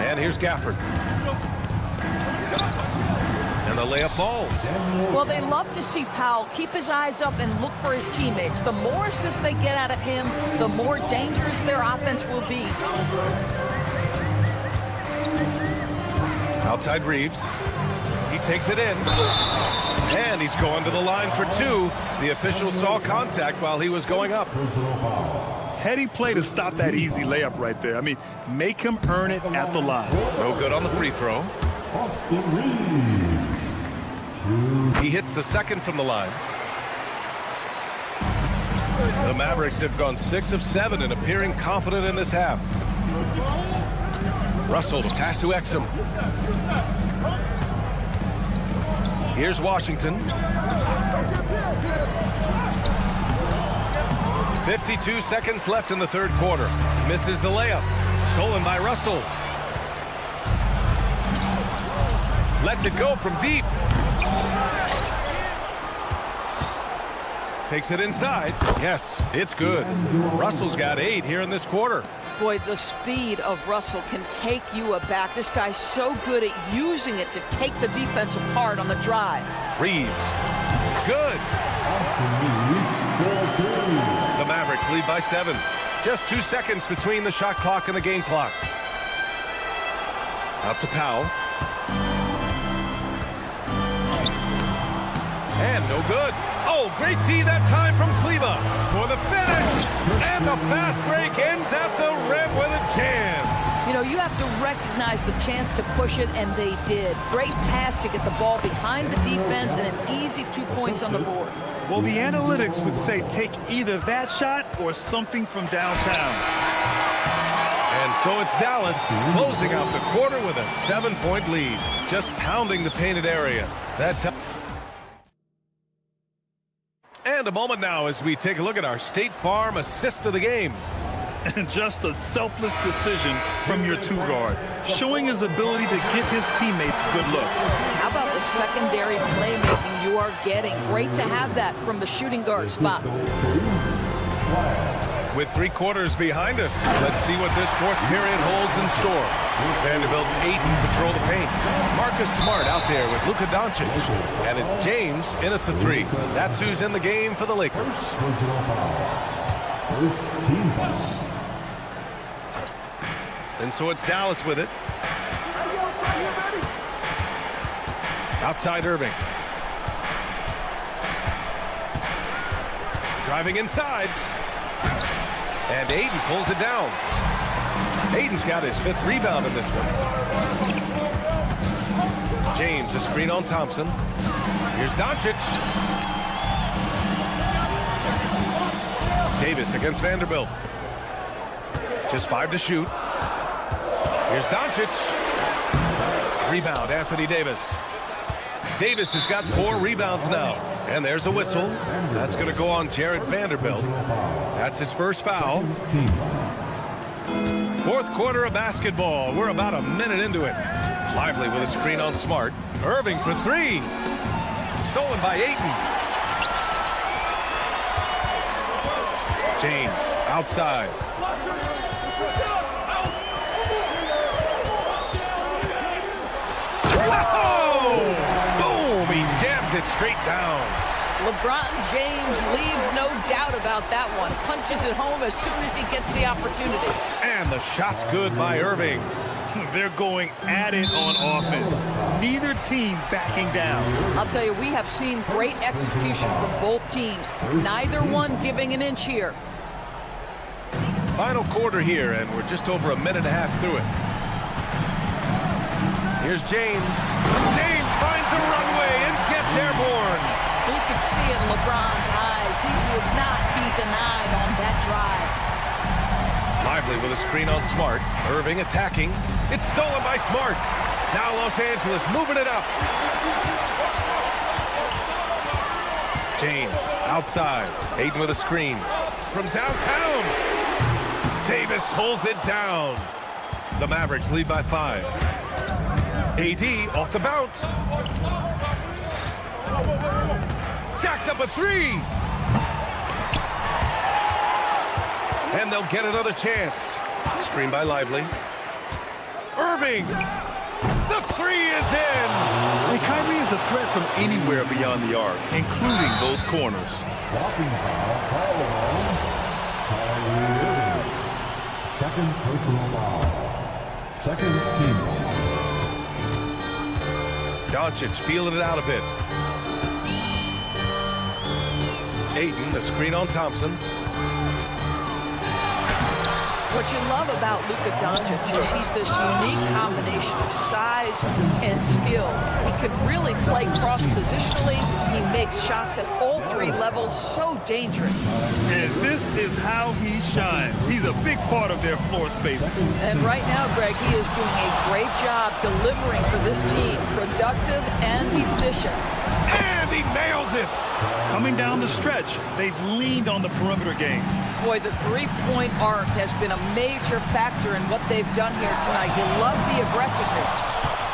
And here's Gafford. And And the layup falls. Well, they love to see Powell keep his eyes up and look for his teammates. The more assists they get out of him, the more dangerous their offense will be. Outside Reeves. He takes it in. And he's going to the line for two. The official saw contact while he was going up. Heady play to stop that easy layup right there. I mean, make him earn it at the line. No good on the free throw. He hits the second from the line. The Mavericks have gone 6 of 7 and appearing confident in this half. Russell to pass to Exum. Here's Washington. 52 seconds left in the third quarter. Misses the layup. Stolen by Russell. Lets it go from deep. Takes it inside. Yes, it's good. Russell's got 8 here in this quarter. Boy, the speed of Russell can take you aback. This guy's so good at using it to take the defense apart on the drive. Reeves. It's good. The Mavericks lead by 7. Just 2 seconds between the shot clock and the game clock. Out to Powell. And no good. Oh, great D that time from Kleba for the finish. And the fast break ends at the rim with a jam. You know, you have to recognize the chance to push it, and they did. Great pass to get the ball behind the defense and an easy 2 points on the board. Well, the analytics would say take either that shot or something from downtown. And so it's Dallas closing out the quarter with a 7-point lead. Just pounding the painted area. That's how. And a moment now as we take a look at our State Farm assist of the game. And just a selfless decision from your 2-guard, showing his ability to get his teammates good looks. How about the secondary playmaking you are getting? Great to have that from the shooting guard spot. With 3 quarters behind us, let's see what this fourth period holds in store. Vanderbilt 8 control the paint. Marcus Smart out there with Luka Doncic. And it's James in at the 3. That's who's in the game for the Lakers. And so it's Dallas with it. Outside Irving. Driving inside. And Aiden pulls it down. Aiden's got his 5th rebound in this one. James, a screen on Thompson. Here's Doncic. Davis against Vanderbilt. Just 5 to shoot. Here's Doncic. Rebound, Anthony Davis. Davis has got 4 rebounds now. And there's a whistle. That's going to go on Jared Vanderbilt. That's his first foul. Fourth quarter of basketball. We're about a minute into it. Lively with a screen on Smart. Irving for 3. Stolen by Ayton. James outside. Whoa! Boom! He jams it straight down. LeBron James leaves no doubt about that one. Punches it home as soon as he gets the opportunity. And the shot's good by Irving. They're going at it on offense. Neither team backing down. I'll tell you, we have seen great execution from both teams. Neither one giving an inch here. Final quarter here, and we're just over a minute and a half through it. Here's James. James finds a runway and gets airborne. You could see it in LeBron's eyes. He would not be denied on that drive. Lively with a screen on Smart. Irving attacking. It's stolen by Smart. Now Los Angeles moving it up. James outside. Ayton with a screen. From downtown. Davis pulls it down. The Mavericks lead by 5. AD off the bounce. Jacks up a 3. And they'll get another chance. Screen by Lively. Irving. The three is in. And Kyrie is a threat from anywhere beyond the arc, including those corners. Walking foul, call on Kyrie Irving. Second personal foul. Second team foul. Doncic feeling it out a bit. Ayton, the screen on Thompson. What you love about Luka Doncic is he's this unique combination of size and skill. He can really play cross-positionally. He makes shots at all three levels, so dangerous. And this is how he shines. He's a big part of their floor space. And right now, Greg, he is doing a great job delivering for this team, productive and efficient. And he nails it. Coming down the stretch, they've leaned on the perimeter game. Boy, the three-point arc has been a major factor in what they've done here tonight. You love the aggressiveness.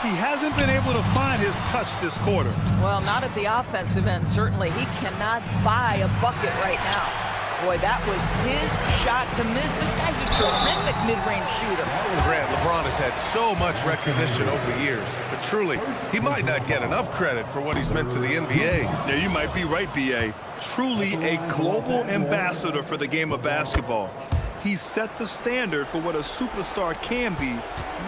He hasn't been able to find his touch this quarter. Well, not at the offensive end, certainly. He cannot buy a bucket right now. Boy, that was his shot to miss. This guy's a terrific mid-range shooter. Grant, LeBron has had so much recognition over the years, but truly, he might not get enough credit for what he's meant to the NBA. Yeah, you might be right, B.A. Truly a global ambassador for the game of basketball. He set the standard for what a superstar can be,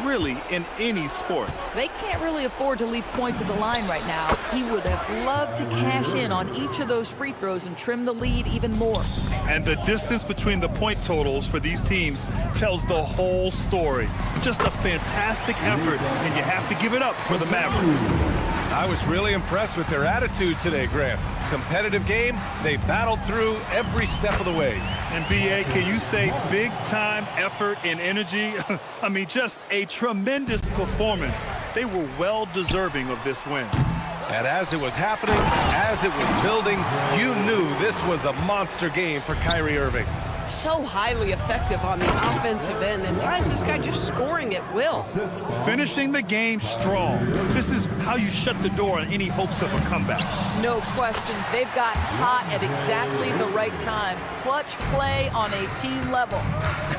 really, in any sport. They can't really afford to leave points at the line right now. He would have loved to cash in on each of those free throws and trim the lead even more. And the distance between the point totals for these teams tells the whole story. Just a fantastic effort, and you have to give it up for the Mavericks. I was really impressed with their attitude today, Grant. Competitive game, they battled through every step of the way. And B.A., can you say big-time effort and energy? I mean, just a tremendous performance. They were well-deserving of this win. And as it was happening, as it was building, you knew this was a monster game for Kyrie Irving. So highly effective on the offensive end. At times, this guy just scoring at will. Finishing the game strong. This is how you shut the door on any hopes of a comeback. No question. They've got hot at exactly the right time. Clutch play on a team level.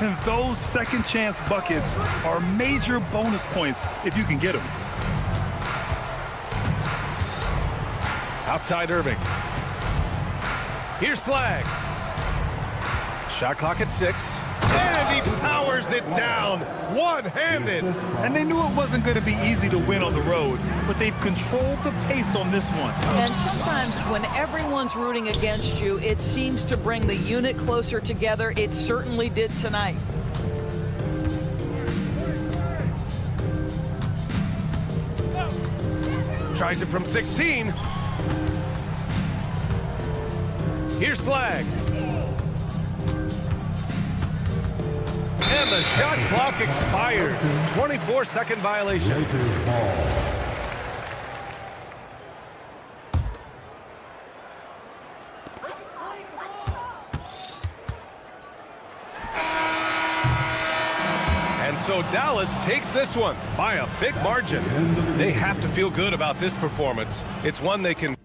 And those second chance buckets are major bonus points if you can get them. Outside Irving. Here's Flag. Shot clock at 6. And he powers it down, one-handed. And they knew it wasn't going to be easy to win on the road, but they've controlled the pace on this one. And sometimes when everyone's rooting against you, it seems to bring the unit closer together. It certainly did tonight. Tries it from 16. Here's Flag. And the shot clock expires. 24-second violation. And so Dallas takes this one by a big margin. They have to feel good about this performance. It's one they can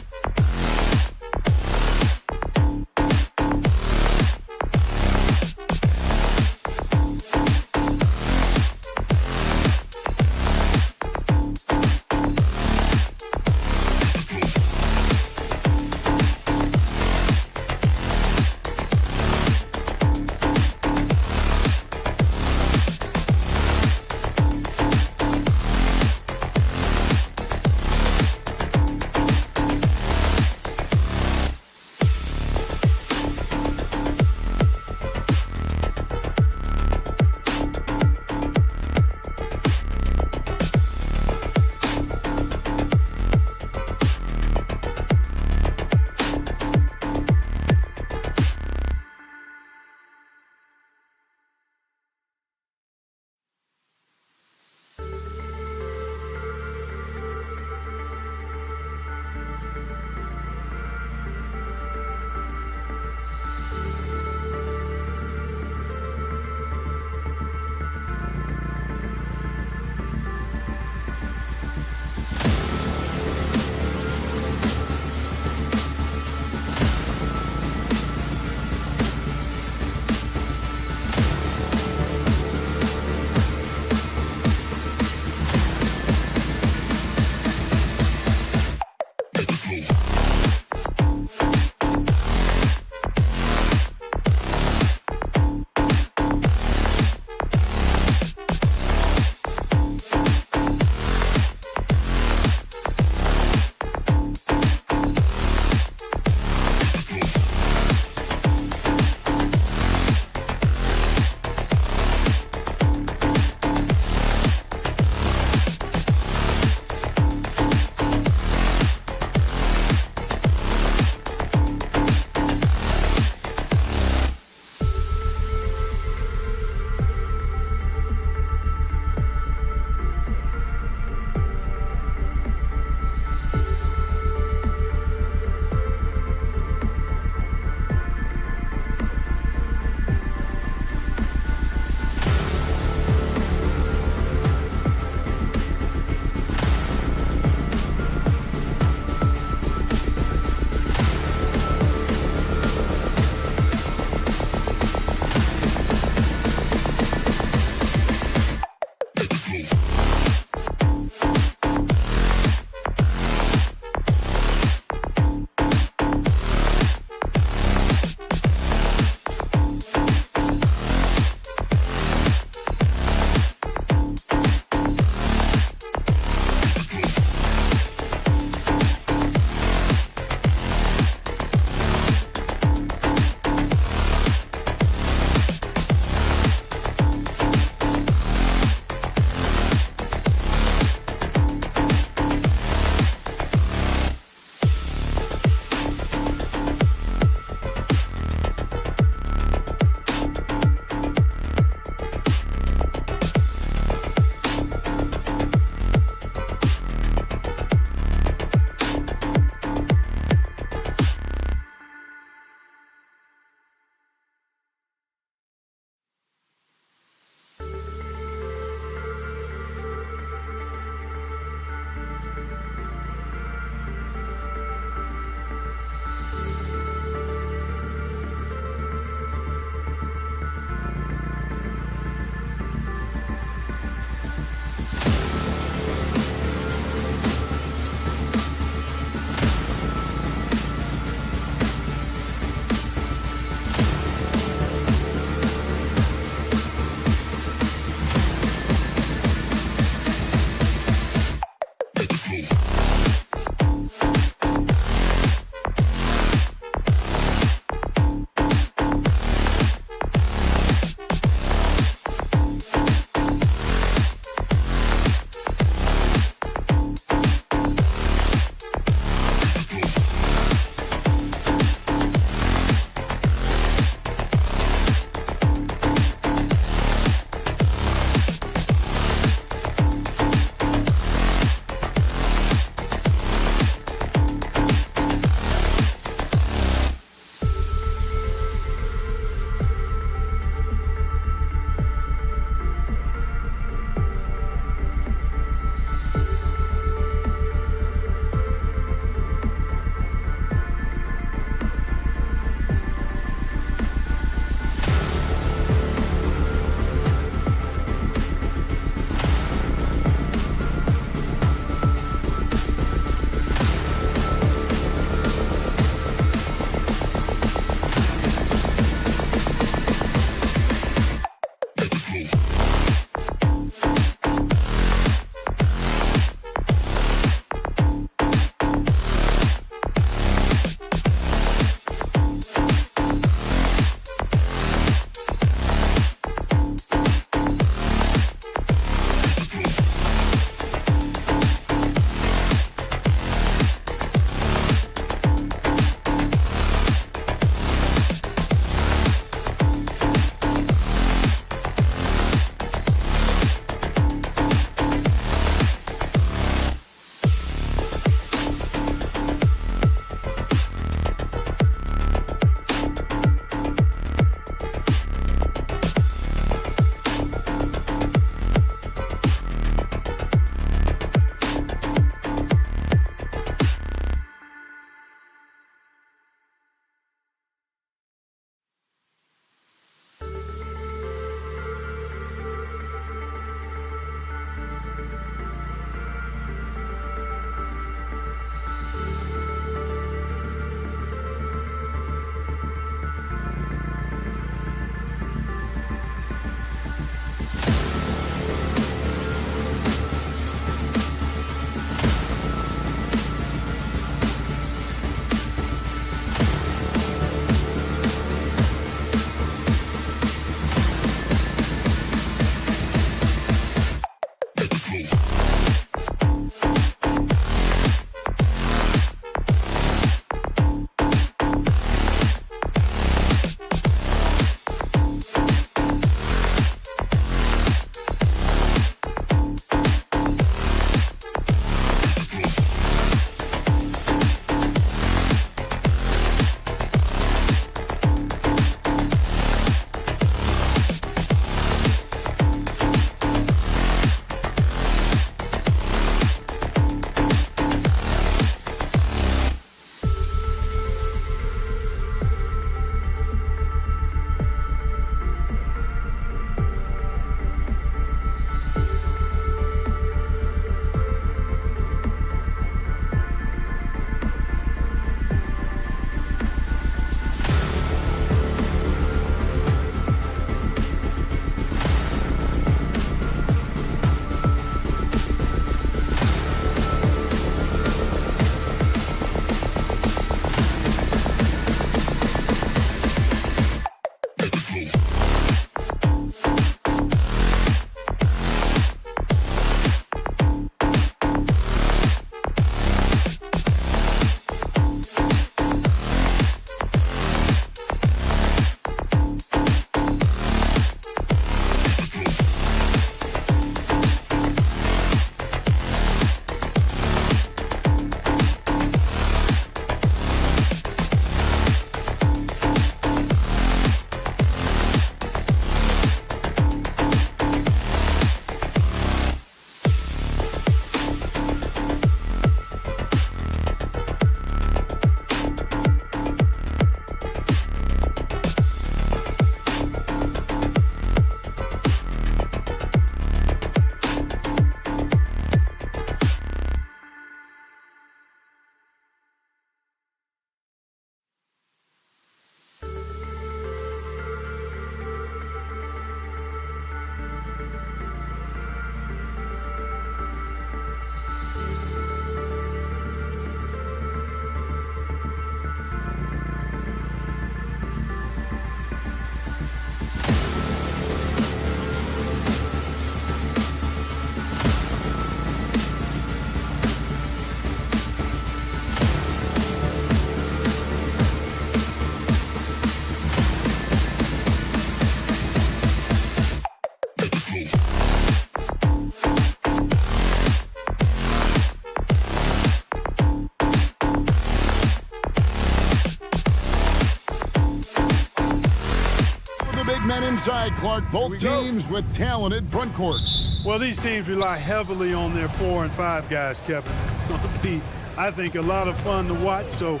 men inside, Clark. Both teams with talented front courts. Well, these teams rely heavily on their 4 and 5 guys, Kevin. It's going to be, I think, a lot of fun to watch. So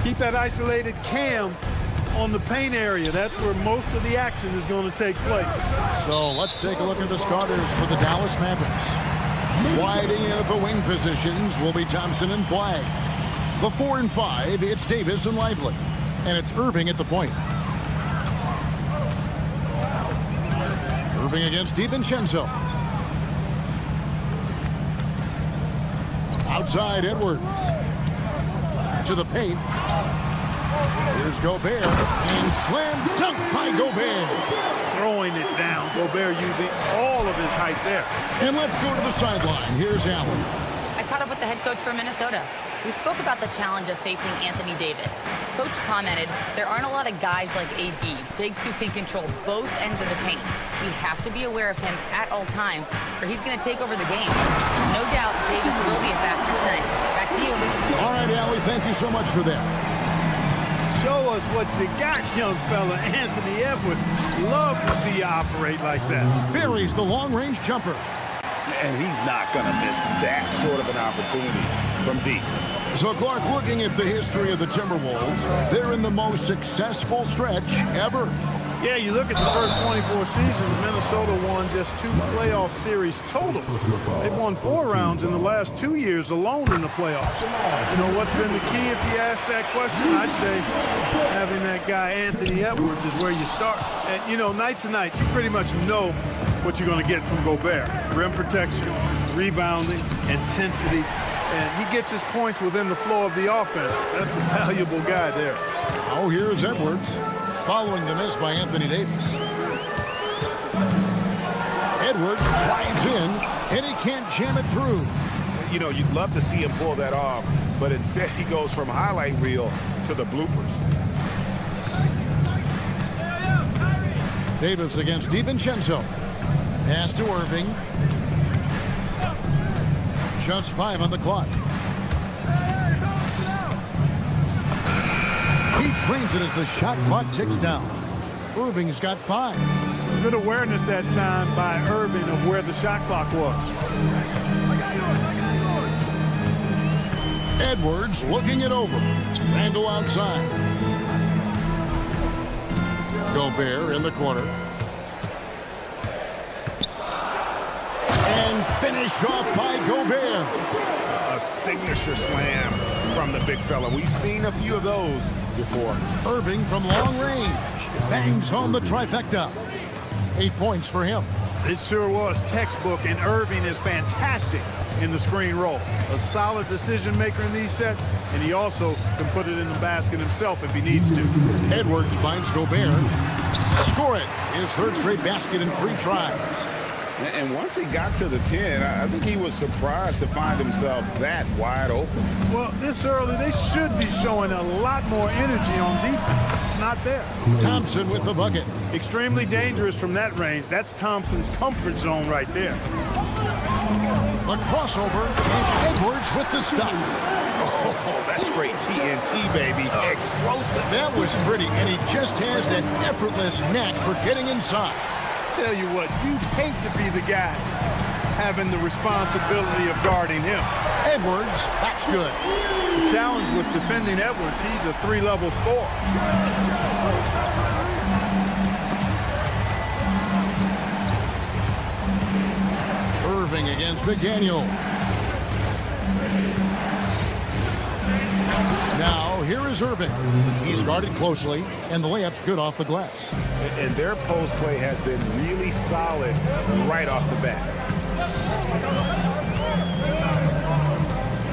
keep that isolated cam on the paint area. That's where most of the action is going to take place. So let's take a look at the starters for the Dallas Mavericks. Sliding in at the wing positions will be Thompson and Flagg. The 4 and 5, it's Davis and Lively. And it's Irving at the point. Irving against DiVincenzo. Outside Edwards. To the paint. Here's Gobert, and slam dunk by Gobert. Throwing it down. Gobert using all of his height there. And let's go to the sideline. Here's Allen. I caught up with the head coach for Minnesota. We spoke about the challenge of facing Anthony Davis. Coach commented, there aren't a lot of guys like AD, bigs who can control both ends of the paint. We have to be aware of him at all times, or he's going to take over the game. No doubt Davis will be a factor tonight. Back to you. All right, Allie, thank you so much for that. Show us what you got, young fella. Anthony Edwards. Love to see you operate like that. Buries the long-range jumper. And he's not going to miss that sort of an opportunity from deep. So, Clark, looking at the history of the Timberwolves, they're in the most successful stretch ever. Yeah, you look at the first 24 seasons, Minnesota won just 2 playoff series total. They've won 4 rounds in the last 2 years alone in the playoffs. You know, what's been the key if you ask that question? I'd say having that guy Anthony Edwards is where you start. And, you know, night to night, you pretty much know what you're going to get from Gobert. Rim protection, rebounding, intensity. And he gets his points within the flow of the offense. That's a valuable guy there. Oh, here's Edwards. Following the miss by Anthony Davis. Edwards drives in, and he can't jam it through. You know, you'd love to see him pull that off, but instead he goes from highlight reel to the bloopers. Davis against DiVincenzo. Pass to Irving. Just 5 on the clock. He trains it as the shot clock ticks down. Irving's got 5. Good awareness that time by Irving of where the shot clock was. Edwards looking it over. Randall outside. Gobert in the corner. And finished off by Gobert. A signature slam from the big fella. We've seen a few of those before. Irving from long range bangs home the trifecta. 8 points for him. It sure was textbook, and Irving is fantastic in the screen roll. A solid decision maker in these sets, and he also can put it in the basket himself if he needs to. Edwards finds Gobert. Score it. His 3rd straight basket in 3 tries. And once he got to the 10, I think he was surprised to find himself that wide open. Well, this early, they should be showing a lot more energy on defense. It's not there. Thompson with the bucket. Extremely dangerous from that range. That's Thompson's comfort zone right there. A crossover, and Edwards with the stuff. Oh, that's straight TNT, baby. Explosive. That was pretty, and he just has that effortless knack for getting inside. Tell you what, you'd hate to be the guy having the responsibility of guarding him. Edwards, that's good. The challenge with defending Edwards, he's a 3-level scorer. Irving against McDaniel. Now, here is Irving. He's guarded closely, and the layup's good off the glass. And their post play has been really solid right off the bat.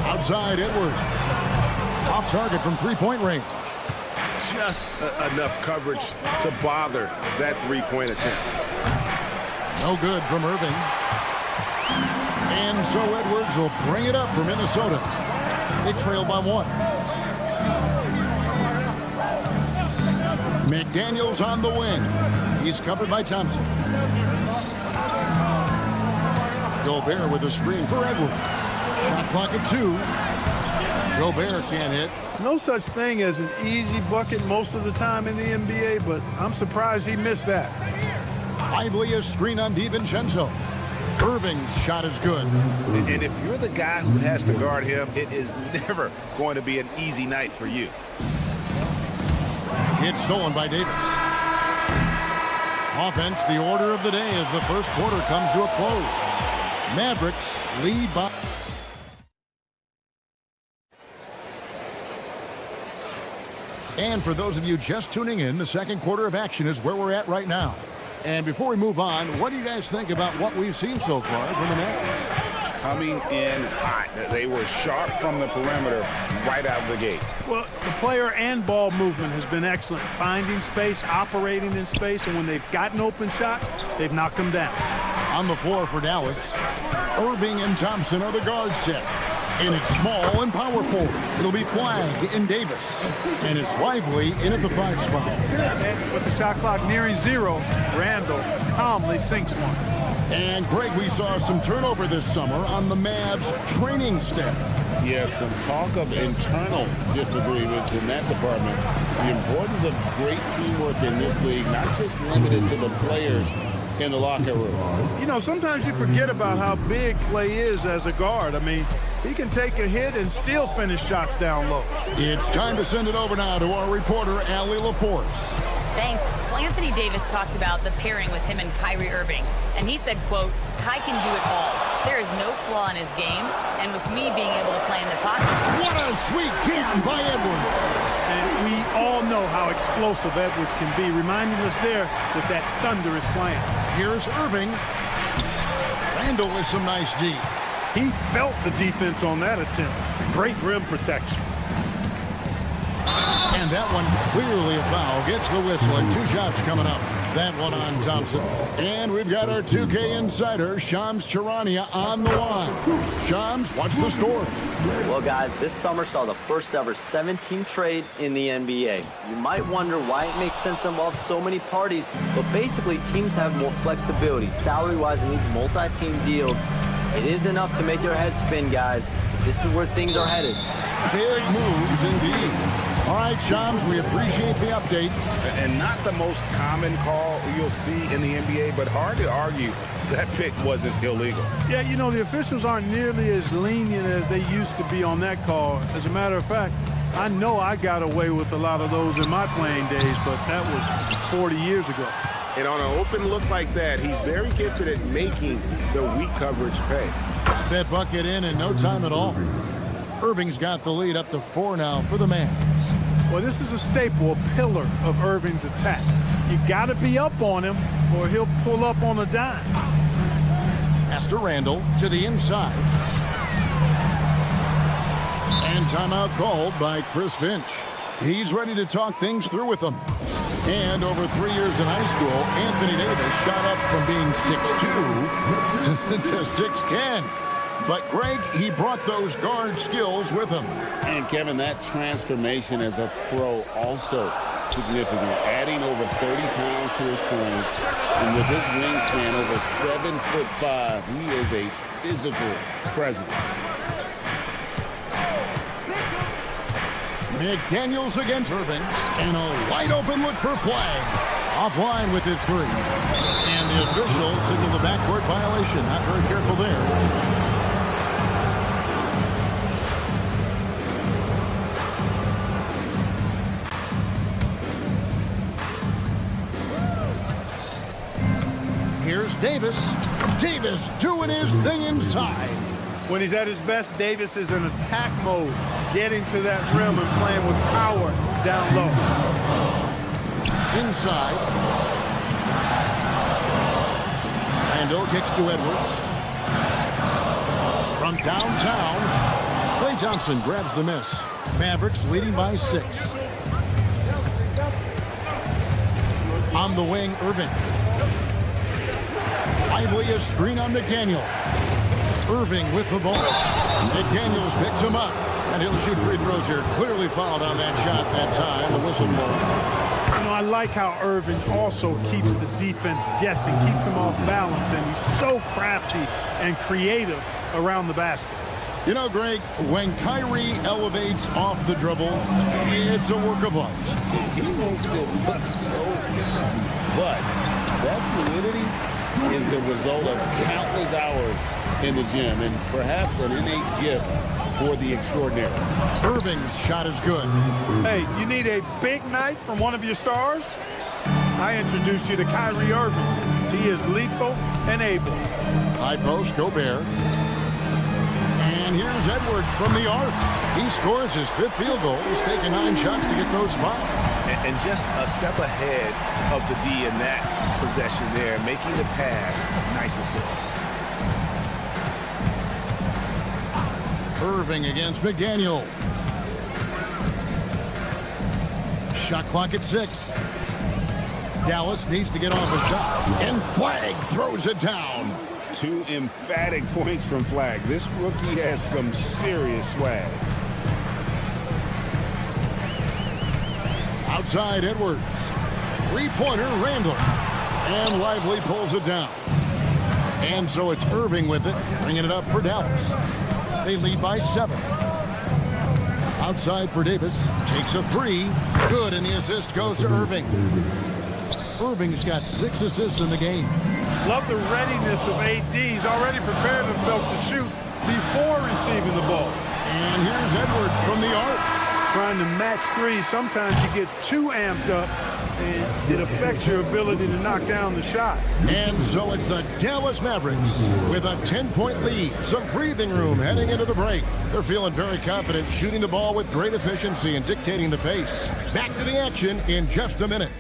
Outside Edwards. Off target from 3-point range. Just enough coverage to bother that 3-point attempt. No good from Irving. And so Edwards will bring it up for Minnesota. They trail by 1. McDaniel's on the wing. He's covered by Thompson. Gobert with a screen for Edwards. Shot clock at 2. Gobert can't hit. No such thing as an easy bucket most of the time in the NBA, but I'm surprised he missed that. Lively a screen on DiVincenzo. Irving's shot is good. And if you're the guy who has to guard him, it is never going to be an easy night for you. It's stolen by Davis. Offense, the order of the day as the first quarter comes to a close. Mavericks lead by... And for those of you just tuning in, the second quarter of action is where we're at right now. And before we move on, what do you guys think about what we've seen so far from the Mavericks? Coming in hot. They were sharp from the perimeter right out of the gate. Well, the player and ball movement has been excellent. Finding space, operating in space, and when they've gotten open shots, they've knocked them down. On the floor for Dallas, Irving and Thompson are the guard set. And it's small and power forward. It'll be Flagg and Davis. And it's Lively in at the 5 spot. And with the shot clock nearing 0, Randall calmly sinks one. And Greg, we saw some turnover this summer on the Mavs training staff. Yes, some talk of internal disagreements in that department. The importance of great teamwork in this league, not just limited to the players in the locker room. You know, sometimes you forget about how big Clay is as a guard. I mean, he can take a hit and still finish shots down low. It's time to send it over now to our reporter, Allie LaForce. Thanks. Well, Anthony Davis talked about the pairing with him and Kyrie Irving. And he said, quote, Kai can do it all. There is no flaw in his game. And with me being able to play in the pocket. What a sweet jam by Edwards. And we all know how explosive Edwards can be, reminding us there with that thunderous slam. Here's Irving. Randall with some nice D. He felt the defense on that attempt. Great rim protection. And that one clearly a foul. Gets the whistle and 2 shots coming up. That one on Thompson. And we've got our 2K insider, Shams Charania, on the line. Shams, what's the story? Well, guys, this summer saw the first ever 17 trade in the NBA. You might wonder why it makes sense to involve so many parties, but basically teams have more flexibility salary-wise in these multi-team deals. It is enough to make your head spin, guys. This is where things are headed. Big moves indeed. All right, Shams, we appreciate the update. And not the most common call you'll see in the NBA, but hard to argue that pick wasn't illegal. Yeah, you know, the officials aren't nearly as lenient as they used to be on that call. As a matter of fact, I know I got away with a lot of those in my playing days, but that was 40 years ago. And on an open look like that, he's very gifted at making the weak coverage pay. That bucket in no time at all. Irving's got the lead up to 4 now for the Mavs. Well, this is a staple, a pillar of Irving's attack. You got to be up on him, or he'll pull up on a dime. Pass to Randall to the inside. And timeout called by Chris Finch. He's ready to talk things through with them. And over 3 years in high school, Anthony Davis shot up from being 6'2" to 6'10". But Greg, he brought those guard skills with him. And Kevin, that transformation as a pro also significant. Adding over 30 pounds to his frame. And with his wingspan over 7'5", he is a physical presence. McDaniels against Irving. And a wide open look for Flagg. Offline with his 3. And the official signaled the backcourt violation. Not very careful there. Here's Davis. Davis doing his thing inside. When he's at his best, Davis is in attack mode, getting to that rim and playing with power down low. Inside. Randall kicks to Edwards. From downtown, Klay Thompson grabs the miss. Mavericks leading by 6. On the wing, Irving. Lively a screen on McDaniel. Irving with the ball. McDaniels picks him up. And he'll shoot free throws here. Clearly fouled on that shot that time. The whistle blown. You know, I like how Irving also keeps the defense guessing, keeps them off balance, and he's so crafty and creative around the basket. You know, Greg, when Kyrie elevates off the dribble, it's a work of art. He makes it look so easy. But that fluidity is the result of countless hours in the gym and perhaps an innate gift for the extraordinary. Irving's shot is good. Hey, you need a big night from one of your stars? I introduced you to Kyrie Irving. He is lethal and able. High post, Gobert. And here's Edwards from the arc. He scores his 5th field goal. He's taken 9 shots to get those 5. And just a step ahead of the D in that possession there, making the pass. Nice assist. Irving against McDaniel. Shot clock at 6. Dallas needs to get off a shot. And Flagg throws it down. 2 emphatic points from Flagg. This rookie has some serious swag. Outside Edwards. 3-pointer Randall. And Lively pulls it down. And so it's Irving with it, bringing it up for Dallas. They lead by 7. Outside for Davis. Takes a 3. Good, and the assist goes to Irving. Irving's got 6 assists in the game. Love the readiness of AD. He's already prepared himself to shoot before receiving the ball. And here's Edwards from the arc. Trying to match 3, sometimes you get too amped up, and it affects your ability to knock down the shot. And so it's the Dallas Mavericks with a 10-point lead. Some breathing room heading into the break. They're feeling very confident, shooting the ball with great efficiency and dictating the pace. Back to the action in just a minute.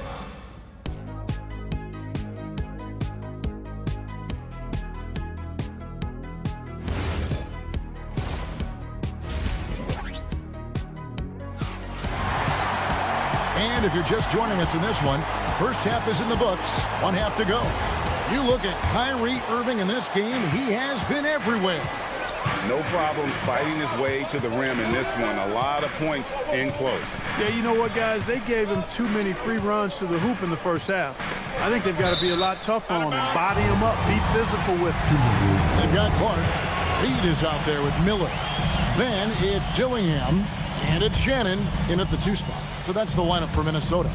And if you're just joining us in this one, first half is in the books, 1 half to go. You look at Kyrie Irving in this game, he has been everywhere. No problems fighting his way to the rim in this one. A lot of points in close. Yeah, you know what, guys? They gave him too many free runs to the hoop in the first half. I think they've got to be a lot tougher on him. Body him up, be physical with him. They've got Clark. Reed is out there with Miller. Then it's Dillingham, and it's Shannon in at the 2 spot. So that's the lineup for Minnesota.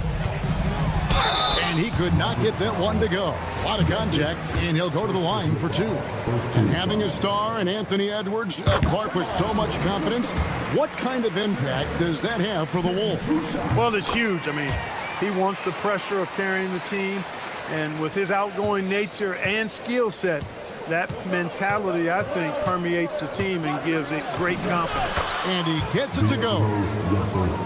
And he could not get that one to go. A lot of contact, and he'll go to the line for 2. And having a star in Anthony Edwards, Clark with so much confidence, what kind of impact does that have for the Wolves? Well, it's huge. I mean, he wants the pressure of carrying the team, and with his outgoing nature and skill set, that mentality, I think, permeates the team and gives it great confidence. And he gets it to go.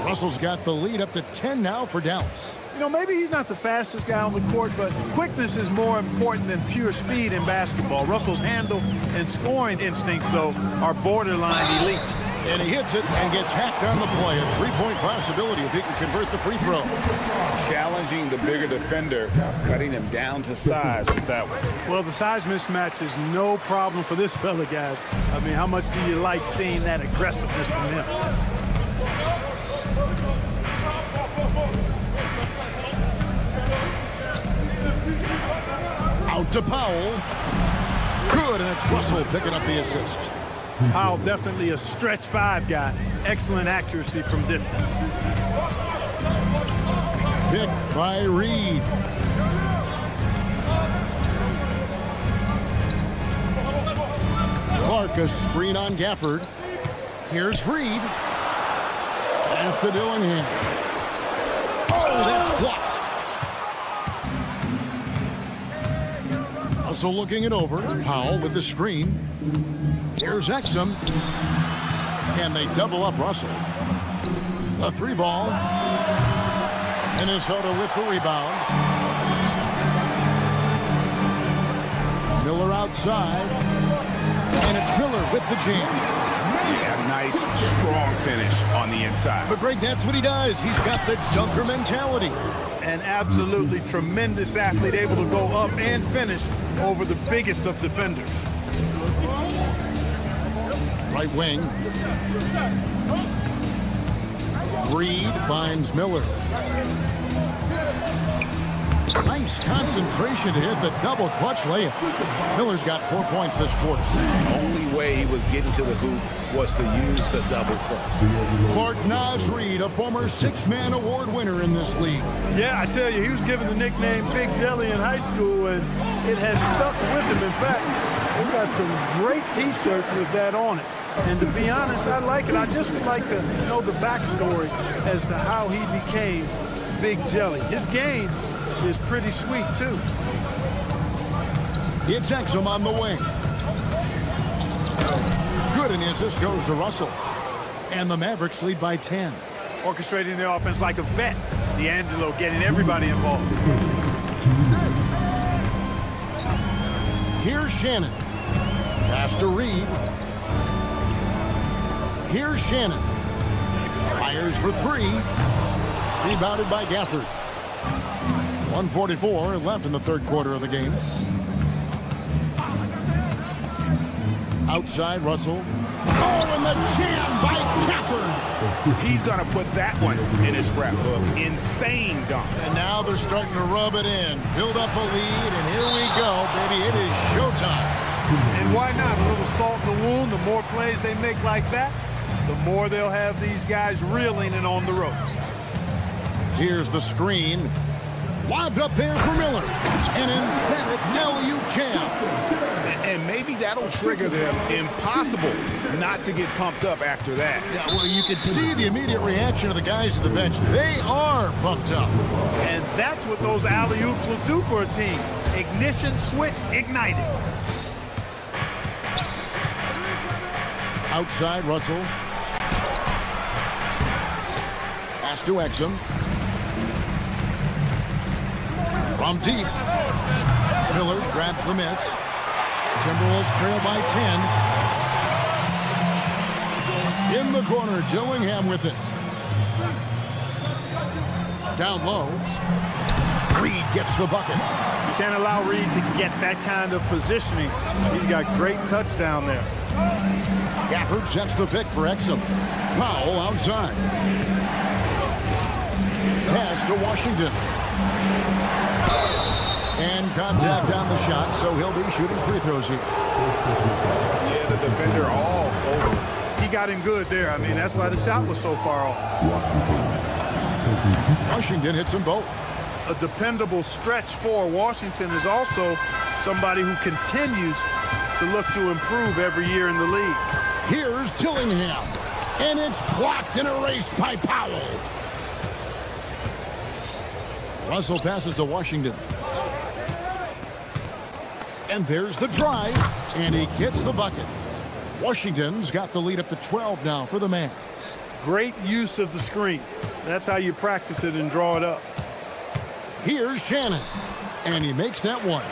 Russell's got the lead up to 10 now for Dallas. You know, maybe he's not the fastest guy on the court, but quickness is more important than pure speed in basketball. Russell's handle and scoring instincts, though, are borderline elite. And he hits it and gets hacked on the play. A 3-point possibility if he can convert the free throw. Challenging the bigger defender, cutting him down to size with that one. Well, the size mismatch is no problem for this fella, guys. I mean, how much do you like seeing that aggressiveness from him? Out to Powell. Good, and it's Russell picking up the assist. Powell definitely a stretch 5 guy. Excellent accuracy from distance. Picked by Reed. Clark, a screen on Gafford. Here's Reed. Pass to Dillingham. Oh, that's blocked. Russell looking it over. Powell with the screen. Here's Exum. And they double up Russell. A 3 ball. Minnesota with the rebound. Miller outside. And it's Miller with the jam. Yeah, nice, strong finish on the inside. But Greg, that's what he does. He's got the dunker mentality. An absolutely tremendous athlete, able to go up and finish over the biggest of defenders. Right wing. Reed finds Miller. Nice concentration to hit the double clutch layup. Miller's got 4 points this quarter. The only way he was getting to the hoop was to use the double clutch. Clark Nas Reed, a former six-man award winner in this league. Yeah, I tell you, he was given the nickname Big Jelly in high school, and it has stuck with him. In fact, we've got some great T-shirts with that on it. And to be honest, I like it. I just would like to know the backstory as to how he became Big Jelly. His game is pretty sweet, too. It's Exum on the wing. Good, and the assist goes to Russell. And the Mavericks lead by 10. Orchestrating the offense like a vet. D'Angelo getting everybody involved. Here's Shannon. Pass to Reed. Here's Shannon. Fires for three. Rebounded by Gafford. 1:44 left in the third quarter of the game. Outside, Russell. Oh, and the jam by Gafford. He's going to put that one in his scrapbook. Insane dunk. And now they're starting to rub it in. Build up a lead, and here we go, baby. It is showtime. And why not? A little salt in the wound. The more plays they make like that, the more they'll have these guys reeling and on the ropes. Here's the screen. Lobbed up there for Miller. An emphatic LU jam. And maybe that'll trigger them. Impossible not to get pumped up after that. Yeah, well, you can see the immediate reaction of the guys at the bench. They are pumped up. And that's what those alley-oops will do for a team. Ignition switch ignited. Outside, Russell. Pass to Exum. From deep. Miller grabs the miss. Timberwolves trail by 10. In the corner, Dillingham with it. Down low. Reed gets the bucket. You can't allow Reed to get that kind of positioning. He's got great touch down there. Gafford sets the pick for Exum. Powell outside. Pass to Washington. And contact on the shot, so he'll be shooting free throws here. Yeah, the defender all over. He got him good there. I mean, that's why the shot was so far off. Washington hits them both. A dependable stretch for Washington is also somebody who continues to look to improve every year in the league. Here's Dillingham. And it's blocked and erased by Powell. Russell passes to Washington. And there's the drive. And he gets the bucket. Washington's got the lead up to 12 now for the Mavs. Great use of the screen. That's how you practice it and draw it up. Here's Shannon. And he makes that one.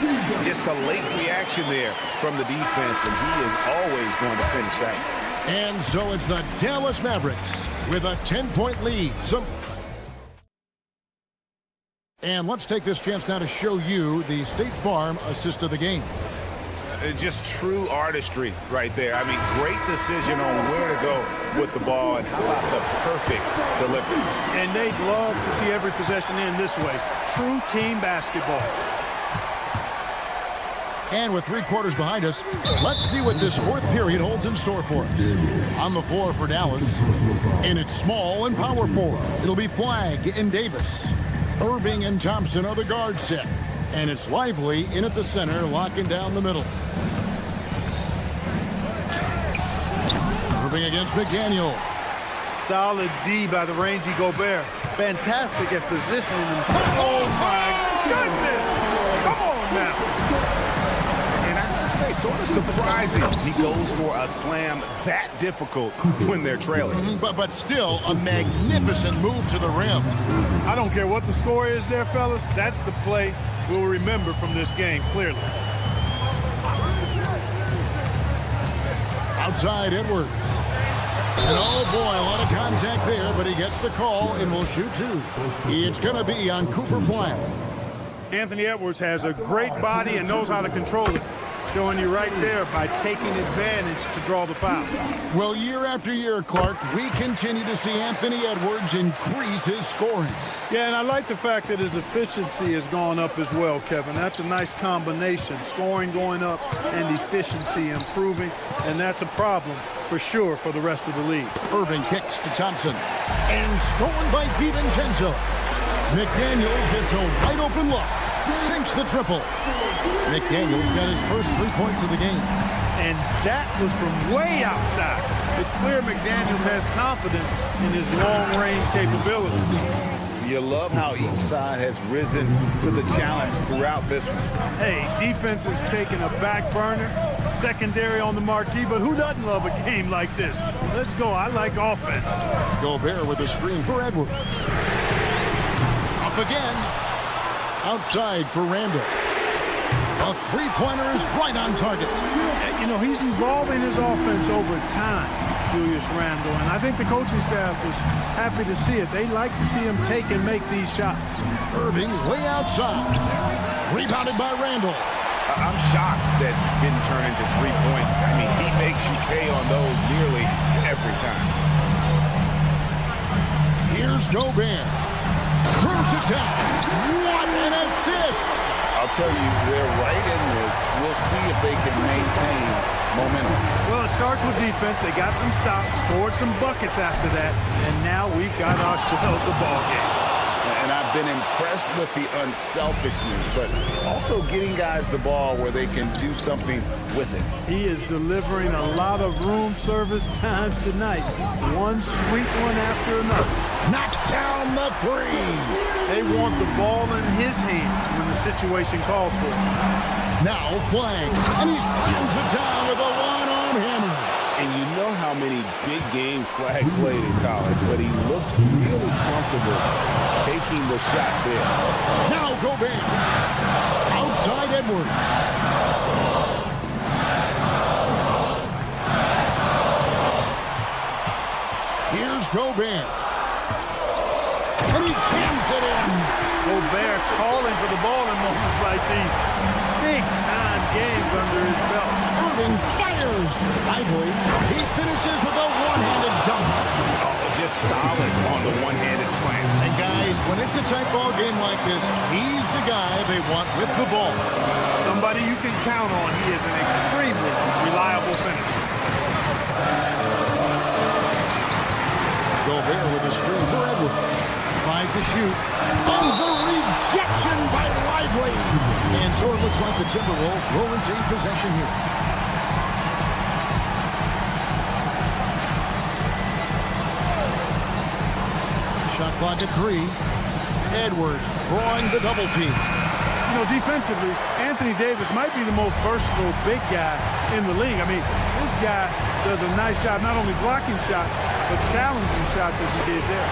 Just a late reaction there from the defense, and he is always going to finish that. And so it's the Dallas Mavericks with a 10-point lead. And let's take this chance now to show you the State Farm assist of the game. Just true artistry right there. I mean, great decision on where to go with the ball, and how about the perfect delivery. And they'd love to see every possession in this way. True team basketball. And with 3 quarters behind us, let's see what this fourth period holds in store for us. On the floor for Dallas, and it's small and power forward. It'll be Flagg and Davis. Irving and Thompson are the guard set. And it's Lively in at the center, locking down the middle. Irving against McDaniel. Solid D by the rangy Gobert. Fantastic at positioning himself. Oh, my goodness. Come on now. And I gotta say, sort of surprising he goes for a slam that difficult when they're trailing. But still, a magnificent move to the rim. I don't care what the score is there, fellas. That's the play we'll remember from this game, clearly. Outside, Edwards. And oh boy, a lot of contact there, but he gets the call and will shoot 2. It's going to be on Cooper Flagg. Anthony Edwards has a great body and knows how to control it. showing you right there by taking advantage to draw the foul. Well, year after year, Clark, we continue to see Anthony Edwards increase his scoring. Yeah, and I like the fact that his efficiency has gone up as well, Kevin. That's a nice combination. Scoring going up and efficiency improving, and that's a problem for sure for the rest of the league. Irving kicks to Thompson, and stolen by DiVincenzo. McDaniels gets a wide open look, sinks the triple. McDaniels got his first 3 points of the game. And that was from way outside. It's clear McDaniels has confidence in his long-range capabilities. You love how each side has risen to the challenge throughout this one. Hey, defense is taking a back burner, secondary on the marquee, but who doesn't love a game like this? Let's go. I like offense. Gobert with a screen for Edwards. Up again. Outside for Randall. A three-pointer is right on target. You know, he's evolving his offense over time, Julius Randle, and I think the coaching staff is happy to see it. They like to see him take and make these shots. Irving way outside. Rebounded by Randall. I'm shocked that didn't turn into 3 points. I mean, he makes you pay on those nearly every time. Here's Gobert. Throws it down. What an assist! I'll tell you, they're right in this. We'll see if they can maintain momentum. Well, it starts with defense. They got some stops, scored some buckets after that, and now we've got ourselves a ball game. And I've been impressed with the unselfishness, but also getting guys the ball where they can do something with it. He is delivering a lot of room service times tonight. One sweet one after another. Knocks down the three. They want the ball in his hands when the situation calls for it. Now flank, and he slams it down with a one-arm hammer. And you know how many big game Flag played in college, but he looked really comfortable taking the shot there. Now Gobert. Outside Edwards. Here's Gobert. And he jams it in. Gobert calling for the ball in moments like these. Big-time games under his belt. Irving fires. Lively. He finishes with a one-handed dunk. Oh, just solid on the one-handed slam. And guys, when it's a tight ball game like this, he's the guy they want with the ball. Somebody you can count on. He is an extremely reliable finisher. Gobert with a screen for Edwards. 5 to shoot. And the rejection by Lively. And so it looks like the Timberwolves will retain possession here. Shot clock at 3. Edwards drawing the double team. You know, defensively, Anthony Davis might be the most versatile big guy in the league. I mean, this guy does a nice job not only blocking shots, but challenging shots as he did there.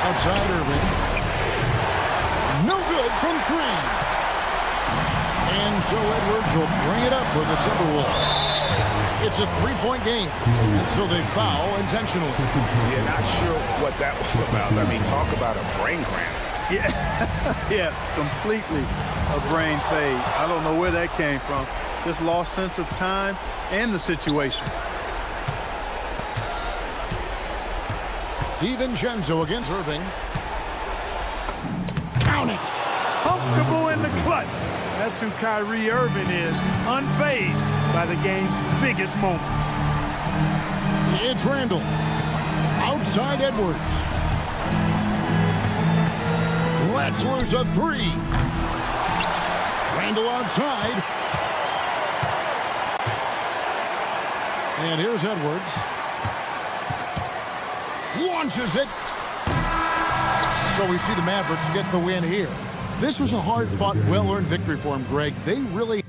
Outside Irving. No good from 3. And so Edwards will bring it up for the Timberwolves. It's a 3-point game, so they foul intentionally. Yeah, not sure what that was about. I mean, talk about a brain cramp. Yeah, yeah, completely a brain fade. I don't know where that came from. Just lost sense of time and the situation. DiVincenzo against Irving. Count it. Comfortable in the clutch. That's who Kyrie Irving is, unfazed by the game's biggest moments. It's Randall. Outside Edwards. Let's lose a 3. Randall outside. And here's Edwards. Launches it. So we see the Mavericks get the win here. This was a hard-fought, well-earned victory for them, Greg. They really...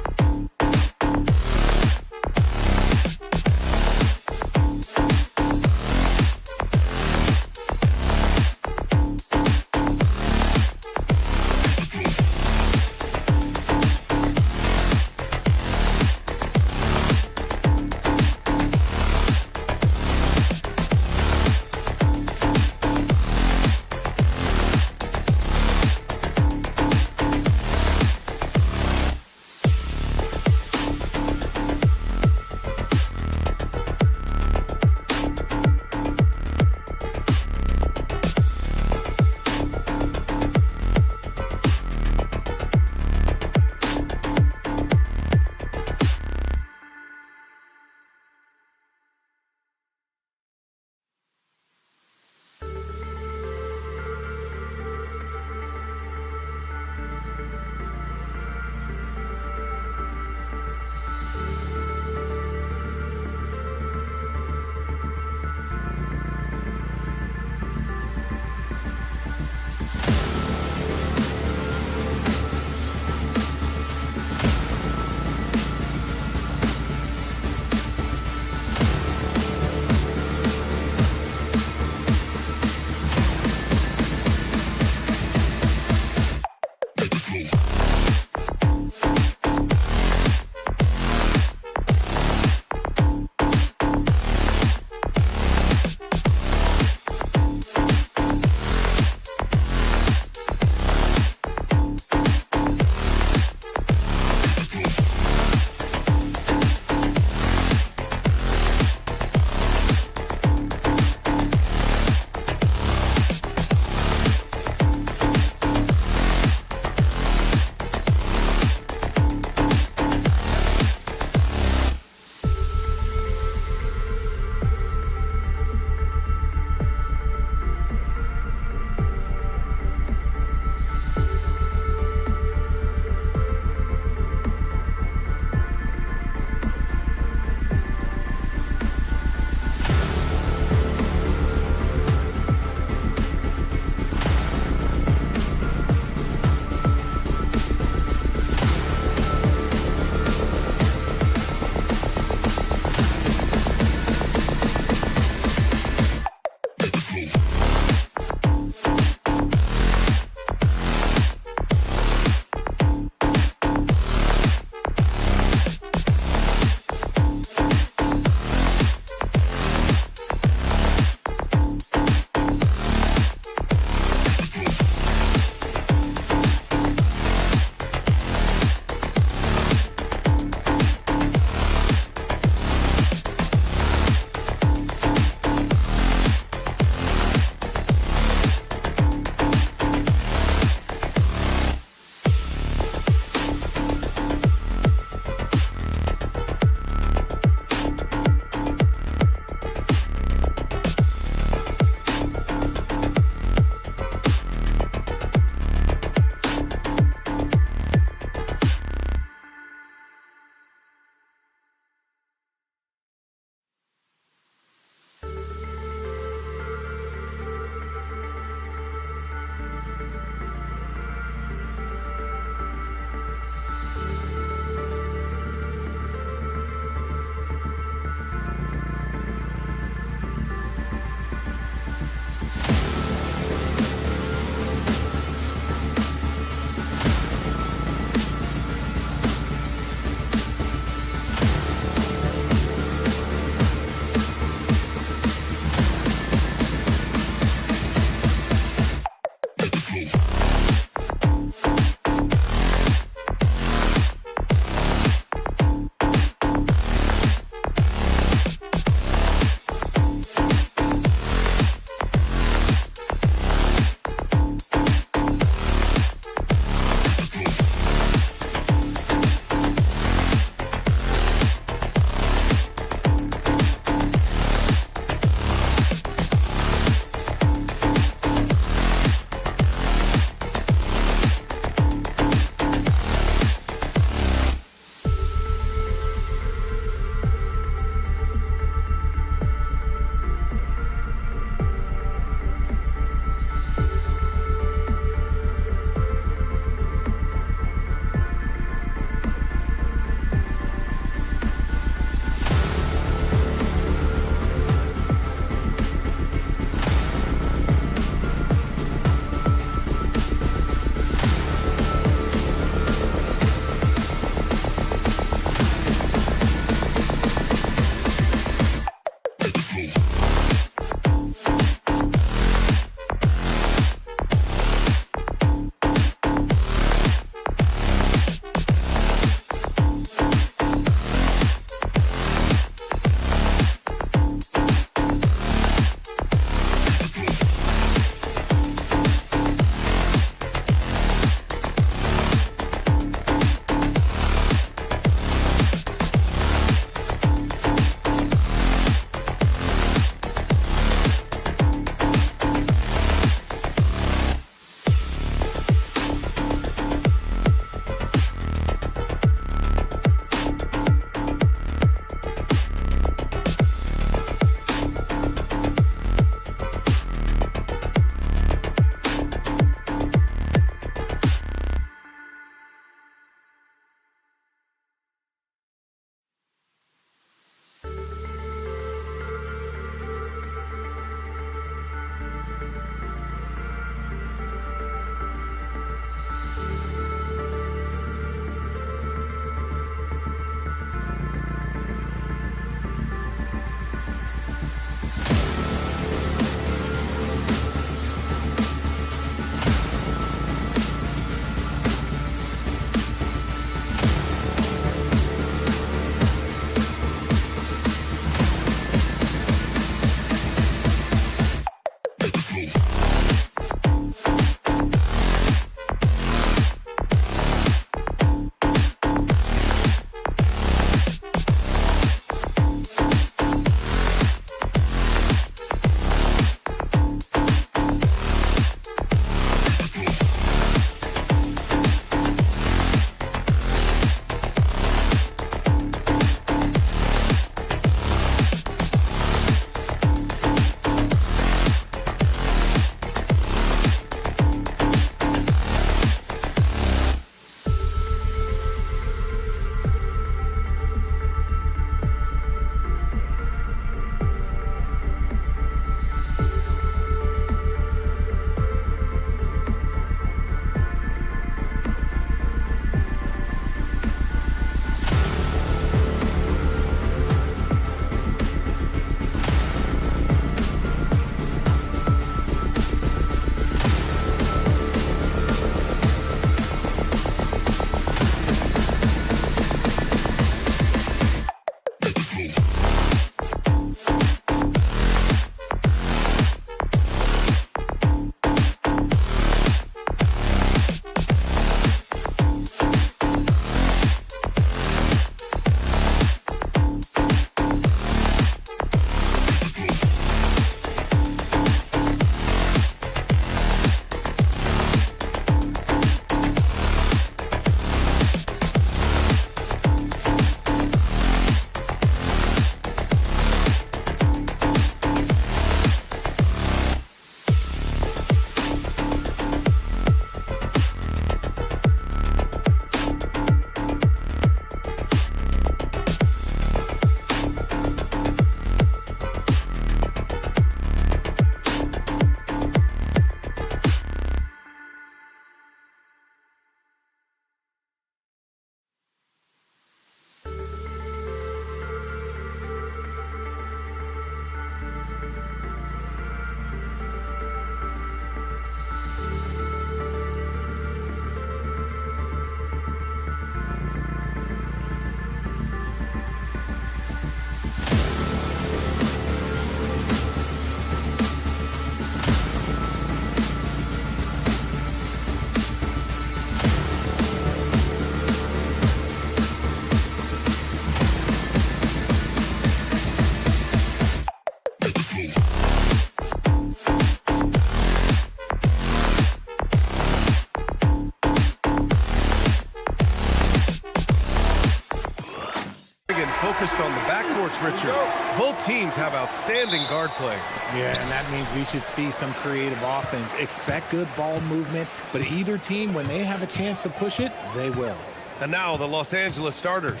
courts, Richard. Both teams have outstanding guard play. Yeah, and that means we should see some creative offense. Expect good ball movement, but either team, when they have a chance to push it, they will. And now the Los Angeles starters.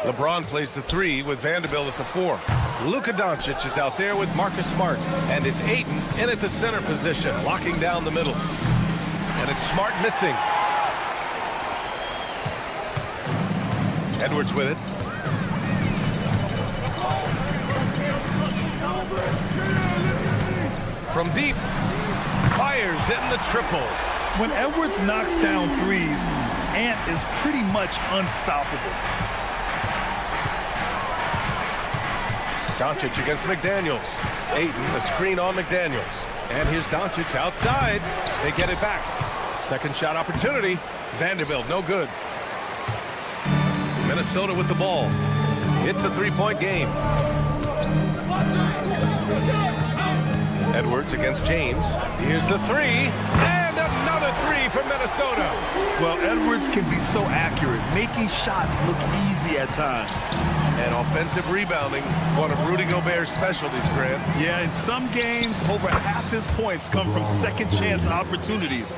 LeBron plays the 3 with Vanderbilt at the 4. Luka Doncic is out there with Marcus Smart. And it's Ayton in at the center position, locking down the middle. And it's Smart missing. Edwards with it. From deep. Fires in the triple. When Edwards knocks down threes, Ant is pretty much unstoppable. Doncic against McDaniels. Ayton, a screen on McDaniels. And here's Doncic outside. They get it back. Second shot opportunity. Vanderbilt, no good. Minnesota with the ball. It's a three-point game. Edwards against James. Here's the 3. And another 3 for Minnesota. Well, Edwards can be so accurate, making shots look easy at times. And offensive rebounding, one of Rudy Gobert's specialties, Grant. Yeah, in some games, over half his points come from second chance opportunities.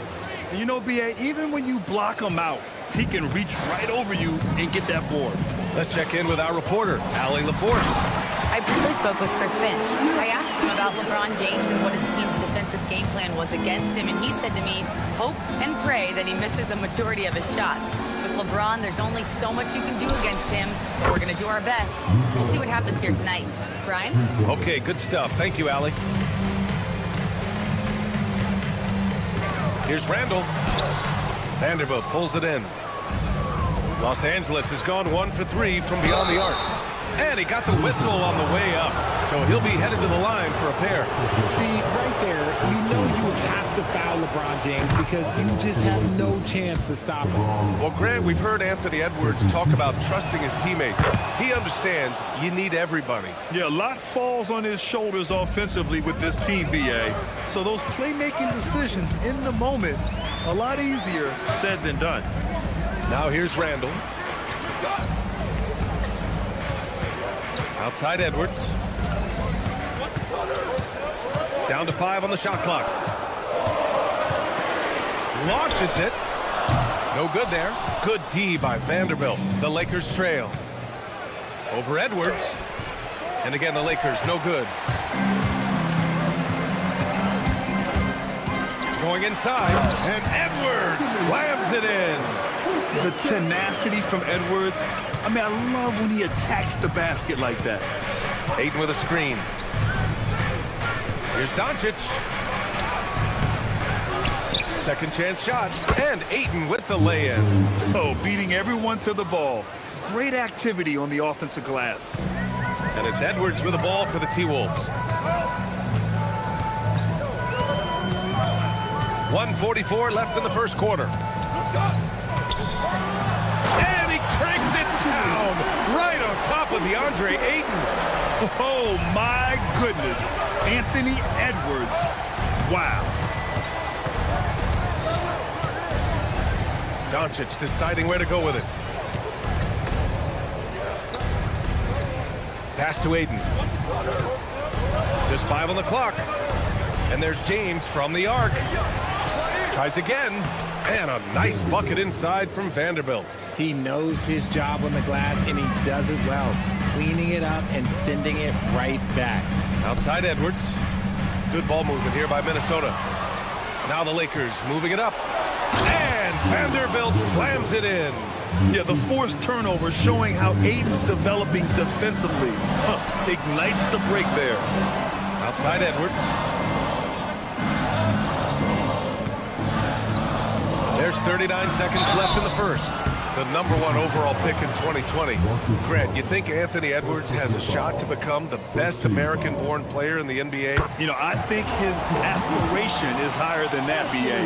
And you know, B.A., even when you block him out, he can reach right over you and get that board. Let's check in with our reporter, Allie LaForce. I briefly spoke with Chris Finch. I asked him about LeBron James and what his team's defensive game plan was against him, and he said to me, hope and pray that he misses a majority of his shots. With LeBron, there's only so much you can do against him, but we're going to do our best. We'll see what happens here tonight. Brian? Okay, good stuff. Thank you, Allie. Here's Randall. Vanderbilt pulls it in. Los Angeles has gone 1 for 3 from beyond the arc. And he got the whistle on the way up. So he'll be headed to the line for a pair. See, right there, you know you have to foul LeBron James because you just have no chance to stop him. Well, Grant, we've heard Anthony Edwards talk about trusting his teammates. He understands you need everybody. Yeah, a lot falls on his shoulders offensively with this team, B.A. So those playmaking decisions in the moment, a lot easier said than done. Now here's Randall. Outside Edwards. Down to 5 on the shot clock. Launches it. No good there. Good D by Vanderbilt. The Lakers trail. Over Edwards. And again, the Lakers, no good. Going inside. And Edwards slams it in. The tenacity from Edwards. I mean, I love when he attacks the basket like that. Ayton with a screen. Here's Doncic. Second chance shot. And Ayton with the lay-in. Oh, beating everyone to the ball. Great activity on the offensive glass. And it's Edwards with the ball for the T-Wolves. 1:44 left in the first quarter. And he cranks it down right on top of DeAndre Ayton. Oh, my goodness. Anthony Edwards. Wow. Doncic deciding where to go with it. Pass to Ayton. Just 5 on the clock. And there's James from the arc. Tries again. And a nice bucket inside from Vanderbilt. He knows his job on the glass, and he does it well, cleaning it up and sending it right back. Outside Edwards. Good ball movement here by Minnesota. Now the Lakers moving it up. And Vanderbilt slams it in. Yeah, the forced turnover showing how Ayton's developing defensively. Ignites the break there. Outside Edwards. There's 39 seconds left in the first. The #1 overall pick in 2020. Grant, you think Anthony Edwards has a shot to become the best American-born player in the NBA? You know, I think his aspiration is higher than that, B.A.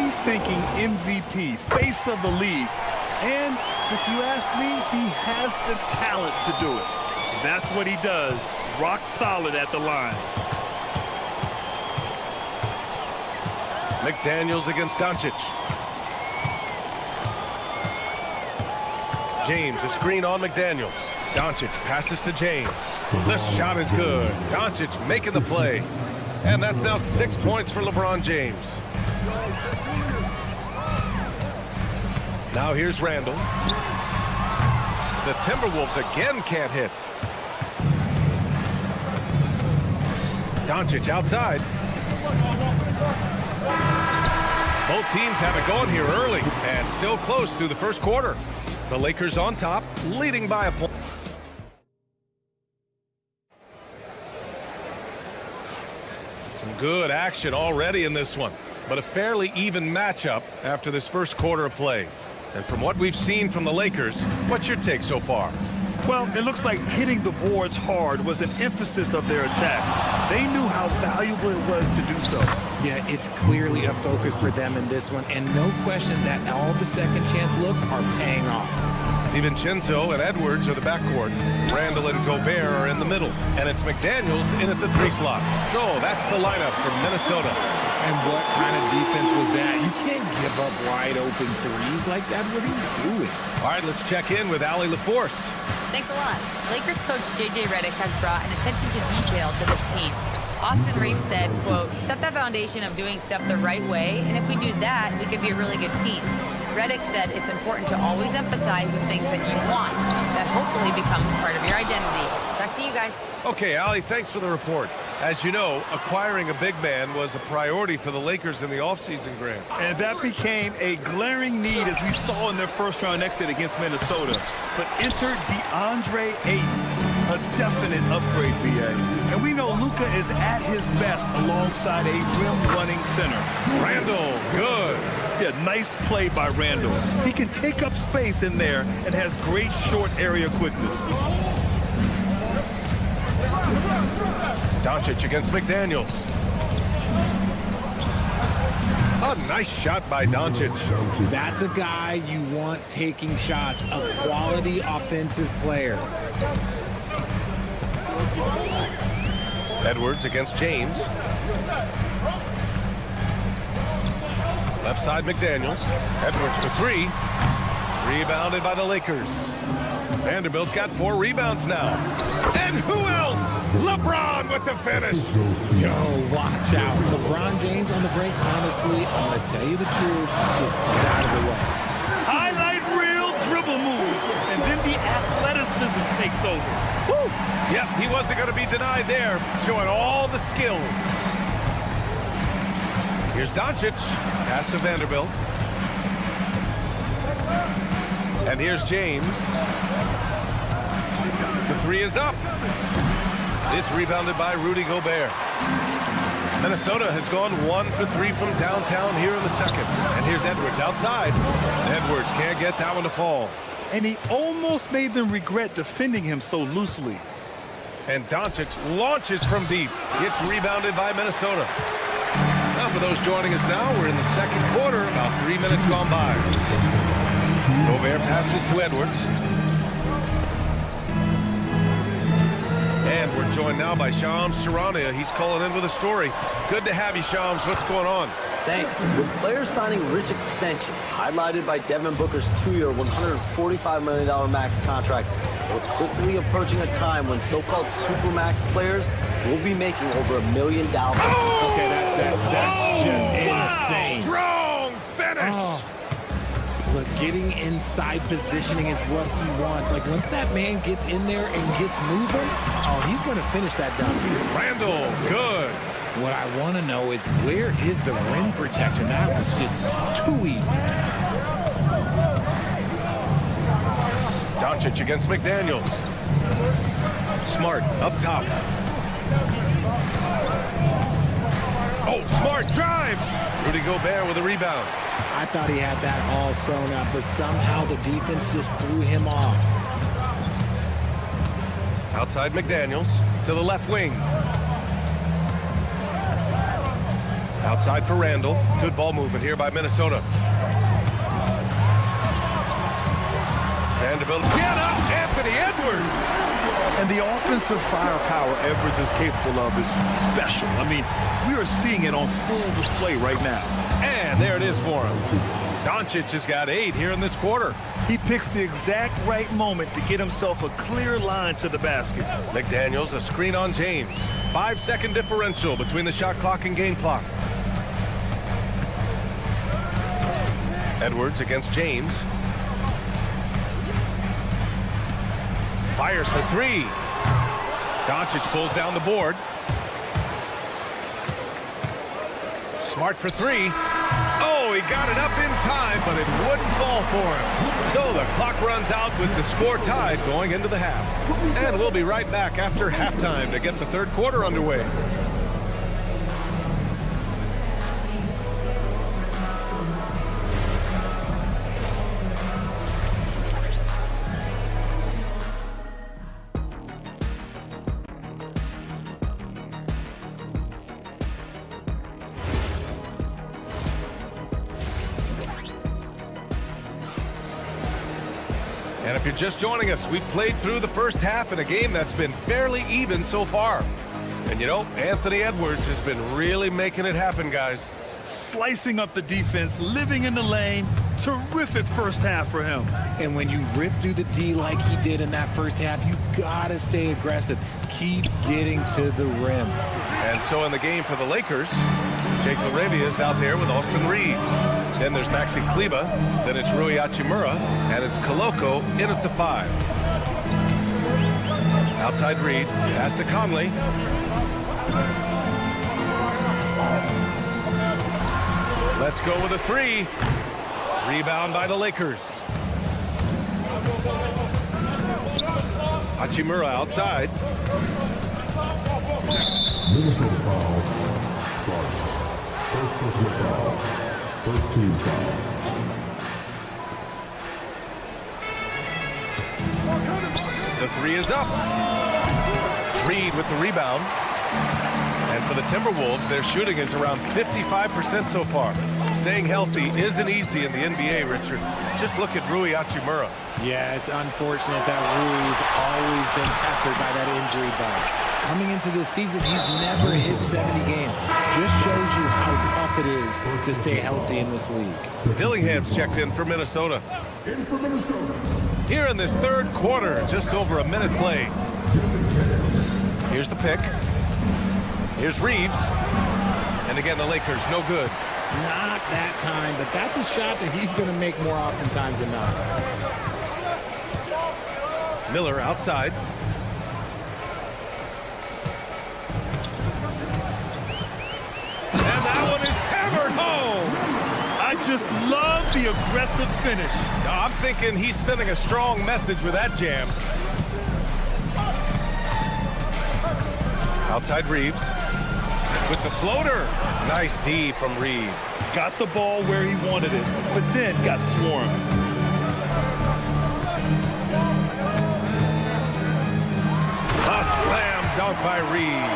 He's thinking MVP, face of the league. And if you ask me, he has the talent to do it. That's what he does. Rock solid at the line. McDaniels against Doncic. James, a screen on McDaniels. Doncic passes to James. The shot is good. Doncic making the play. And that's now 6 points for LeBron James. Now here's Randall. The Timberwolves again can't hit. Doncic outside. Both teams have it going here early and still close through the first quarter. The Lakers on top, leading by a point. Some good action already in this one, but a fairly even matchup after this first quarter of play. And from what we've seen from the Lakers, what's your take so far? Well, it looks like hitting the boards hard was an emphasis of their attack. They knew how valuable it was to do so. Yeah, it's clearly a focus for them in this one, and no question that all the second chance looks are paying off. DiVincenzo and Edwards are the backcourt. Randall and Gobert are in the middle. And it's McDaniels in at the 3 slot. So that's the lineup from Minnesota. And what kind of defense was that? You can't give up wide open threes like that. What are you doing? All right, let's check in with Allie LaForce. Thanks a lot. Lakers coach J.J. Redick has brought an attention to detail to this team. Austin Reeves said, quote, set the foundation of doing stuff the right way, and if we do that, we could be a really good team. Redick said it's important to always emphasize the things that you want. That hopefully becomes part of your identity. Back to you guys. Okay, Allie, thanks for the report. As you know, acquiring a big man was a priority for the Lakers in the offseason, Grant. And that became a glaring need as we saw in their first-round exit against Minnesota. But enter DeAndre Ayton, a definite upgrade, BA. And we know Luka is at his best alongside a rim-running center. Randall, good. Yeah, nice play by Randall. He can take up space in there and has great short area quickness. Doncic against McDaniels. A nice shot by Doncic. That's a guy you want taking shots, a quality offensive player. Edwards against James. Left side McDaniels. Edwards for 3. Rebounded by the Lakers. Vanderbilt's got 4 rebounds now. And who else? LeBron with the finish. Yo, watch out. LeBron James on the break. Honestly, I'm going to tell you the truth. Just get out of the way. Highlight reel dribble move. And then the athleticism takes over. Woo! Yep, he wasn't going to be denied there. Showing all the skill. Here's Doncic. Pass to Vanderbilt. And here's James. The 3 is up. It's rebounded by Rudy Gobert. Minnesota has gone 1 for 3 from downtown here in the second. And here's Edwards outside. Edwards can't get that one to fall. And he almost made them regret defending him so loosely. And Doncic launches from deep. It's rebounded by Minnesota. Now for those joining us now, we're in the second quarter, about 3 minutes gone by. Gobert passes to Edwards. And we're joined now by Shams Charania. He's calling in with a story. Good to have you, Shams. What's going on? Thanks. With players signing rich extensions, highlighted by Devin Booker's 2-year, $145 million max contract, we're quickly approaching a time when so-called supermax players will be making over $1 million. Oh! Okay, that's just insane. Strong finish. Oh. Look, getting inside positioning is what he wants. Like, once that man gets in there and gets moving, oh, he's going to finish that dunk. Randall, good. What I want to know is, where is the rim protection? That was just too easy. Doncic against McDaniels. Smart up top. Oh, Smart drives. Rudy Gobert with a rebound. I thought he had that all sewn up, but somehow the defense just threw him off. Outside McDaniels to the left wing. Outside for Randall. Good ball movement here by Minnesota. Vanderbilt. Get up, Anthony Edwards. And the offensive firepower Edwards is capable of is special. I mean, we are seeing it on full display right now. And there it is for him. Doncic has got 8 here in this quarter. He picks the exact right moment to get himself a clear line to the basket. McDaniels, a screen on James. 5-second differential between the shot clock and game clock. Edwards against James. Fires for 3. Doncic pulls down the board. Smart for 3. Oh, he got it up in time, but it wouldn't fall for him. So the clock runs out with the score tied going into the half. And we'll be right back after halftime to get the third quarter underway. And if you're just joining us, we played through the first half in a game that's been fairly even so far. And you know, Anthony Edwards has been really making it happen, guys. Slicing up the defense, living in the lane. Terrific first half for him. And when you rip through the D like he did in that first half, you gotta stay aggressive. Keep getting to the rim. And so in the game for the Lakers, Jake LaRavia is out there with Austin Reeves. Then there's Maxi Kleba. Then it's Rui Hachimura. And it's Koloko in at the 5. Outside Reed. Pass to Conley. Let's go with a 3. Rebound by the Lakers. Hachimura outside. Minnesota foul. First personal foul. First team foul. The 3 is up. Reed with the rebound. And for the Timberwolves, their shooting is around 55% so far. Staying healthy isn't easy in the NBA, Richard. Just look at Rui Hachimura. Yeah, it's unfortunate that Rui's always been pestered by that injury bug. Coming into this season, he's never hit 70 games. Just shows you how tough it is to stay healthy in this league. Dillingham's checked in for Minnesota. Here in this third quarter, just over a minute played. Here's the pick. Here's Reeves. And again, the Lakers, no good. Not that time, but that's a shot that he's going to make more oftentimes than not. Miller outside. And that one is hammered home. I just love the aggressive finish. I'm thinking he's sending a strong message with that jam. Outside Reeves. With the floater. Nice D from Reed. Got the ball where he wanted it, but then got swarmed. A slam dunk by Reed.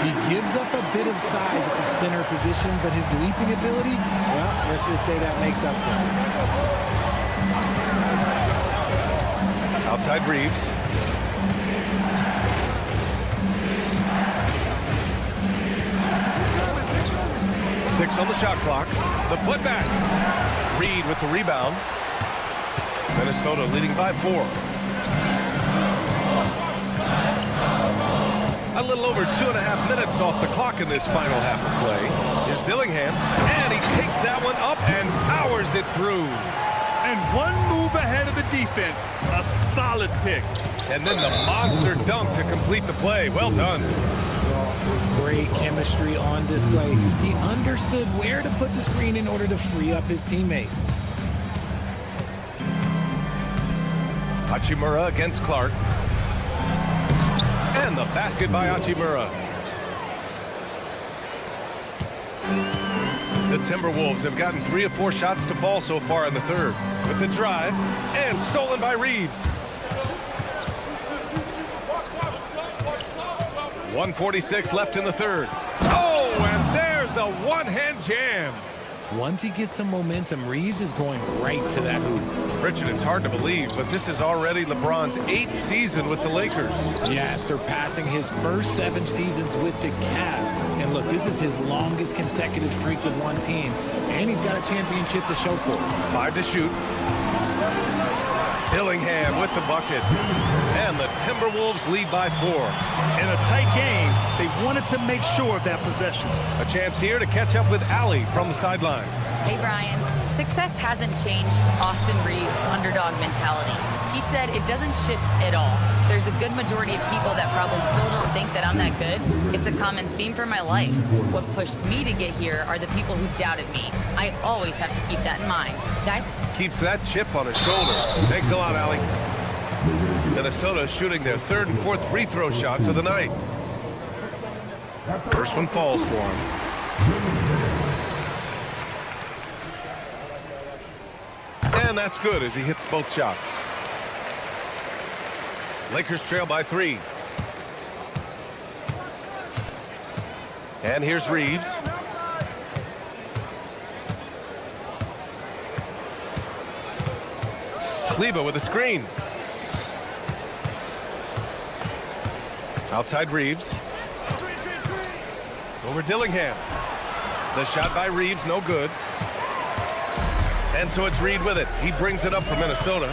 He gives up a bit of size at the center position, but his leaping ability, well, let's just say that makes up for it. Outside Reeves. Six on the shot clock. The putback. Reed with the rebound. Minnesota leading by 4. A little over 2.5 minutes off the clock in this final half of play. Here's Dillingham, and he takes that one up and powers it through. And one move ahead of the defense. A solid pick. And then the monster dunk to complete the play. Well done. Great chemistry on display. He understood where to put the screen in order to free up his teammate. Hachimura against Clark. And the basket by Hachimura. The Timberwolves have gotten 3 of 4 shots to fall so far in the third. With the drive, and stolen by Reeves. 1:46 left in the third. Oh, and there's a one-hand jam. Once he gets some momentum, Reeves is going right to that hoop. Richard, it's hard to believe, but this is already LeBron's 8th season with the Lakers. Yeah, surpassing his first 7 seasons with the Cavs. And look, this is his longest consecutive streak with one team, and he's got a championship to show for it. 5 to shoot. Dillingham with the bucket. And the Timberwolves lead by 4. In a tight game, they wanted to make sure of that possession. A chance here to catch up with Allie from the sideline. Hey, Brian. Success hasn't changed Austin Reeves' underdog mentality. He said it doesn't shift at all. There's a good majority of people that probably still don't think that I'm that good. It's a common theme for my life. What pushed me to get here are the people who doubted me. I always have to keep that in mind. Guys? Keeps that chip on his shoulder. Thanks a lot, Allie. Minnesota shooting their 3rd and 4th free throw shots of the night. First one falls for him. And that's good as he hits both shots. Lakers trail by 3. And here's Reeves. Kleba with a screen. Outside Reeves. Over Dillingham. The shot by Reeves, no good. And so it's Reed with it. He brings it up for Minnesota.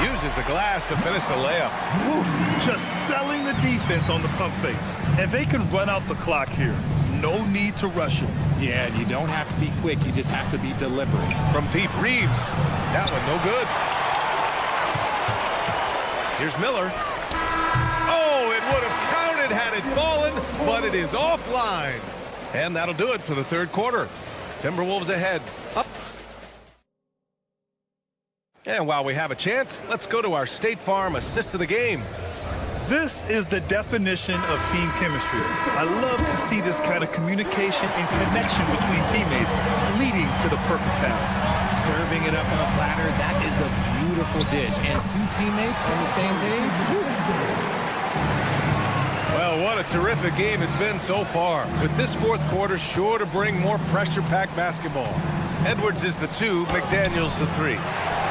Uses the glass to finish the layup. Woo, just selling the defense on the pump fake. And they can run out the clock here. No need to rush it. Yeah, you don't have to be quick. You just have to be deliberate. From deep, Reeves. That one no good. Here's Miller. Oh, it would have counted had it fallen, but it is offline. And that'll do it for the 3rd quarter. Timberwolves ahead. Up. And while we have a chance, let's go to our State Farm assist of the game. This is the definition of team chemistry. I love to see this kind of communication and connection between teammates leading to the perfect pass. Serving it up on a platter, that is a beautiful dish. And 2 teammates on the same page. Well, what a terrific game it's been so far. With this 4th quarter sure to bring more pressure-packed basketball. Edwards is the 2, McDaniels the 3.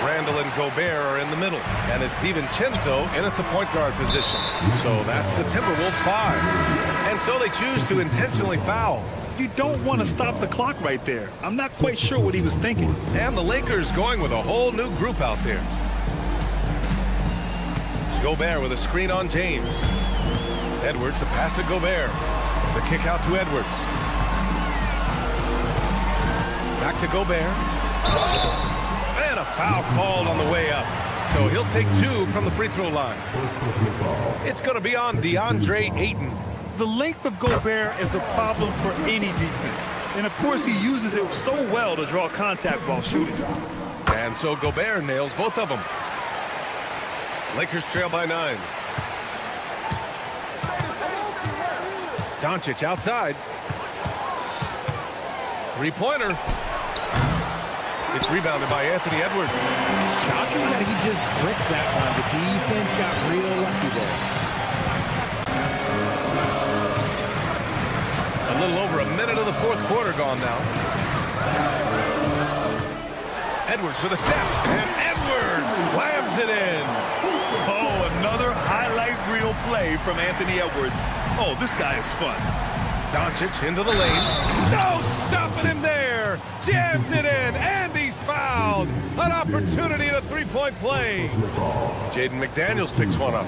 Randall and Gobert are in the middle. And it's DiVincenzo in at the point guard position. So that's the Timberwolves 5. And so they choose to intentionally foul. You don't want to stop the clock right there. I'm not quite sure what he was thinking. And the Lakers going with a whole new group out there. Gobert with a screen on James. Edwards, the pass to Gobert. The kick out to Edwards. Back to Gobert. And a foul called on the way up. So he'll take 2 from the free throw line. It's going to be on DeAndre Ayton. The length of Gobert is a problem for any defense. And of course, he uses it so well to draw contact while shooting. And so Gobert nails both of them. Lakers trail by 9. Doncic outside. 3-pointer. It's rebounded by Anthony Edwards. Shocking that he just bricked that one. The defense got real lucky there. A little over a minute of the 4th quarter gone now. Edwards with a step. And Edwards slams it in. Oh, another highlight reel play from Anthony Edwards. Oh, this guy is fun. Doncic into the lane. No stopping him there. Jams it in, and he's fouled. An opportunity at a 3-point play. Jaden McDaniels picks one up.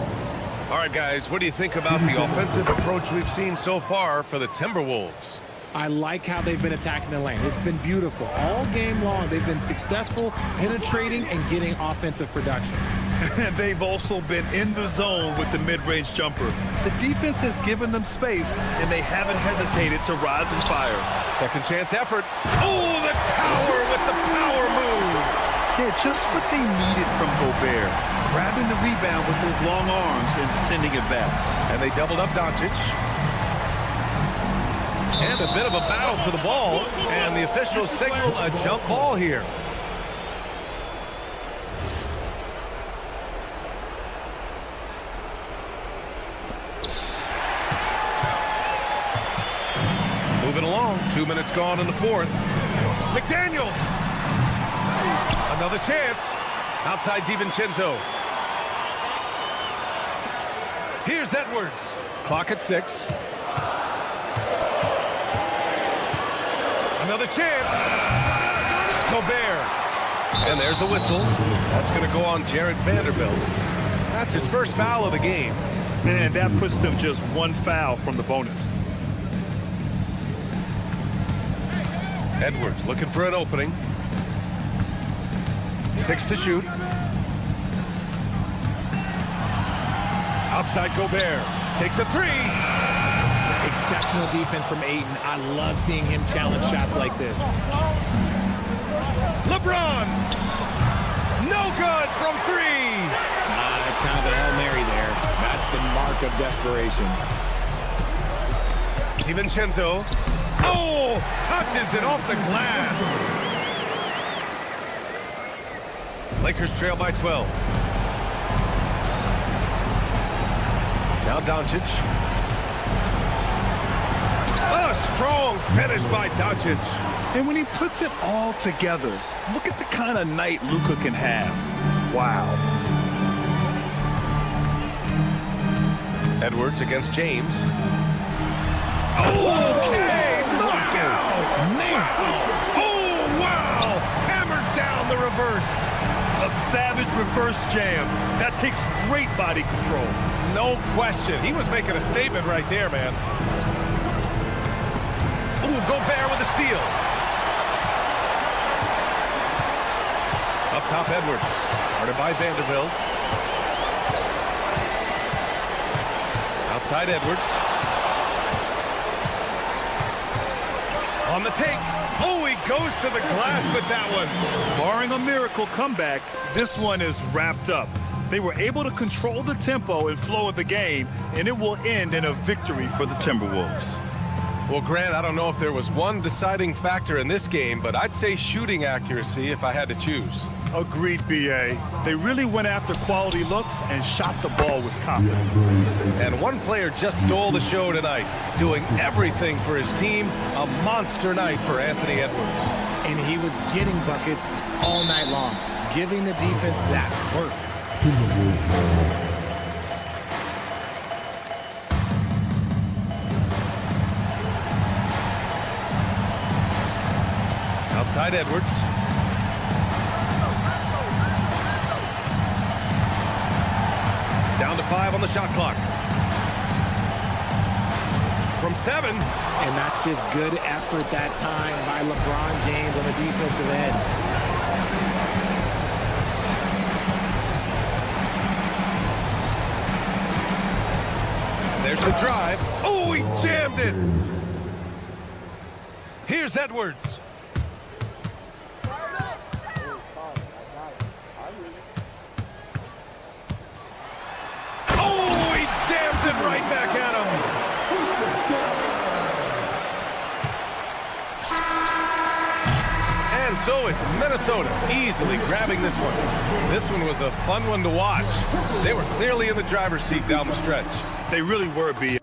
All right, guys, what do you think about the offensive approach we've seen so far for the Timberwolves? I like how they've been attacking the lane. It's been beautiful. All game long, they've been successful penetrating and getting offensive production. And they've also been in the zone with the mid-range jumper. The defense has given them space, and they haven't hesitated to rise and fire. Second chance effort. Oh, the tower with the power move. Yeah, just what they needed from Gobert. Grabbing the rebound with those long arms and sending it back. And they doubled up Doncic. And a bit of a battle for the ball. And the officials signal a jump ball here. Moving along. 2 minutes gone in the fourth. McDaniels. Another chance. Outside DiVincenzo. Here's Edwards. Clock at 6. Another chance. Gobert. And there's a whistle. That's going to go on Jared Vanderbilt. That's his first foul of the game. And that puts them just one foul from the bonus. Edwards looking for an opening. 6 to shoot. Outside Gobert. Takes a 3. Exceptional defense from Ayton. I love seeing him challenge shots like this. LeBron. No good from 3. That's kind of a Hail Mary there. That's the mark of desperation. DiVincenzo. Oh, touches it off the glass. Lakers trail by 12. Now Doncic. A strong finish by Doncic. And when he puts it all together, look at the kind of night Luka can have. Wow. Edwards against James. Okay, look out! Wow! Oh, wow! Hammers down the reverse. A savage reverse jam. That takes great body control. No question. He was making a statement right there, man. Ooh, Gobert with a steal. Up top, Edwards. Guarded by Vanderbilt. Outside Edwards. On the take. Oh, he goes to the glass with that one. Barring a miracle comeback, this one is wrapped up. They were able to control the tempo and flow of the game, and it will end in a victory for the Timberwolves. Well, Grant, I don't know if there was one deciding factor in this game, but I'd say shooting accuracy if I had to choose. Agreed, B.A. They really went after quality looks and shot the ball with confidence. And one player just stole the show tonight, doing everything for his team. A monster night for Anthony Edwards. And he was getting buckets all night long, giving the defense that work. Outside Edwards. Down to 5 on the shot clock. From 7. And that's just good effort that time by LeBron James on the defensive end. There's the drive. Oh, he jammed it. Here's Edwards. Oh, he jams it right back at him. And so it's Minnesota easily grabbing this one. This one was a fun one to watch. They were clearly in the driver's seat down the stretch. They really were, B.A.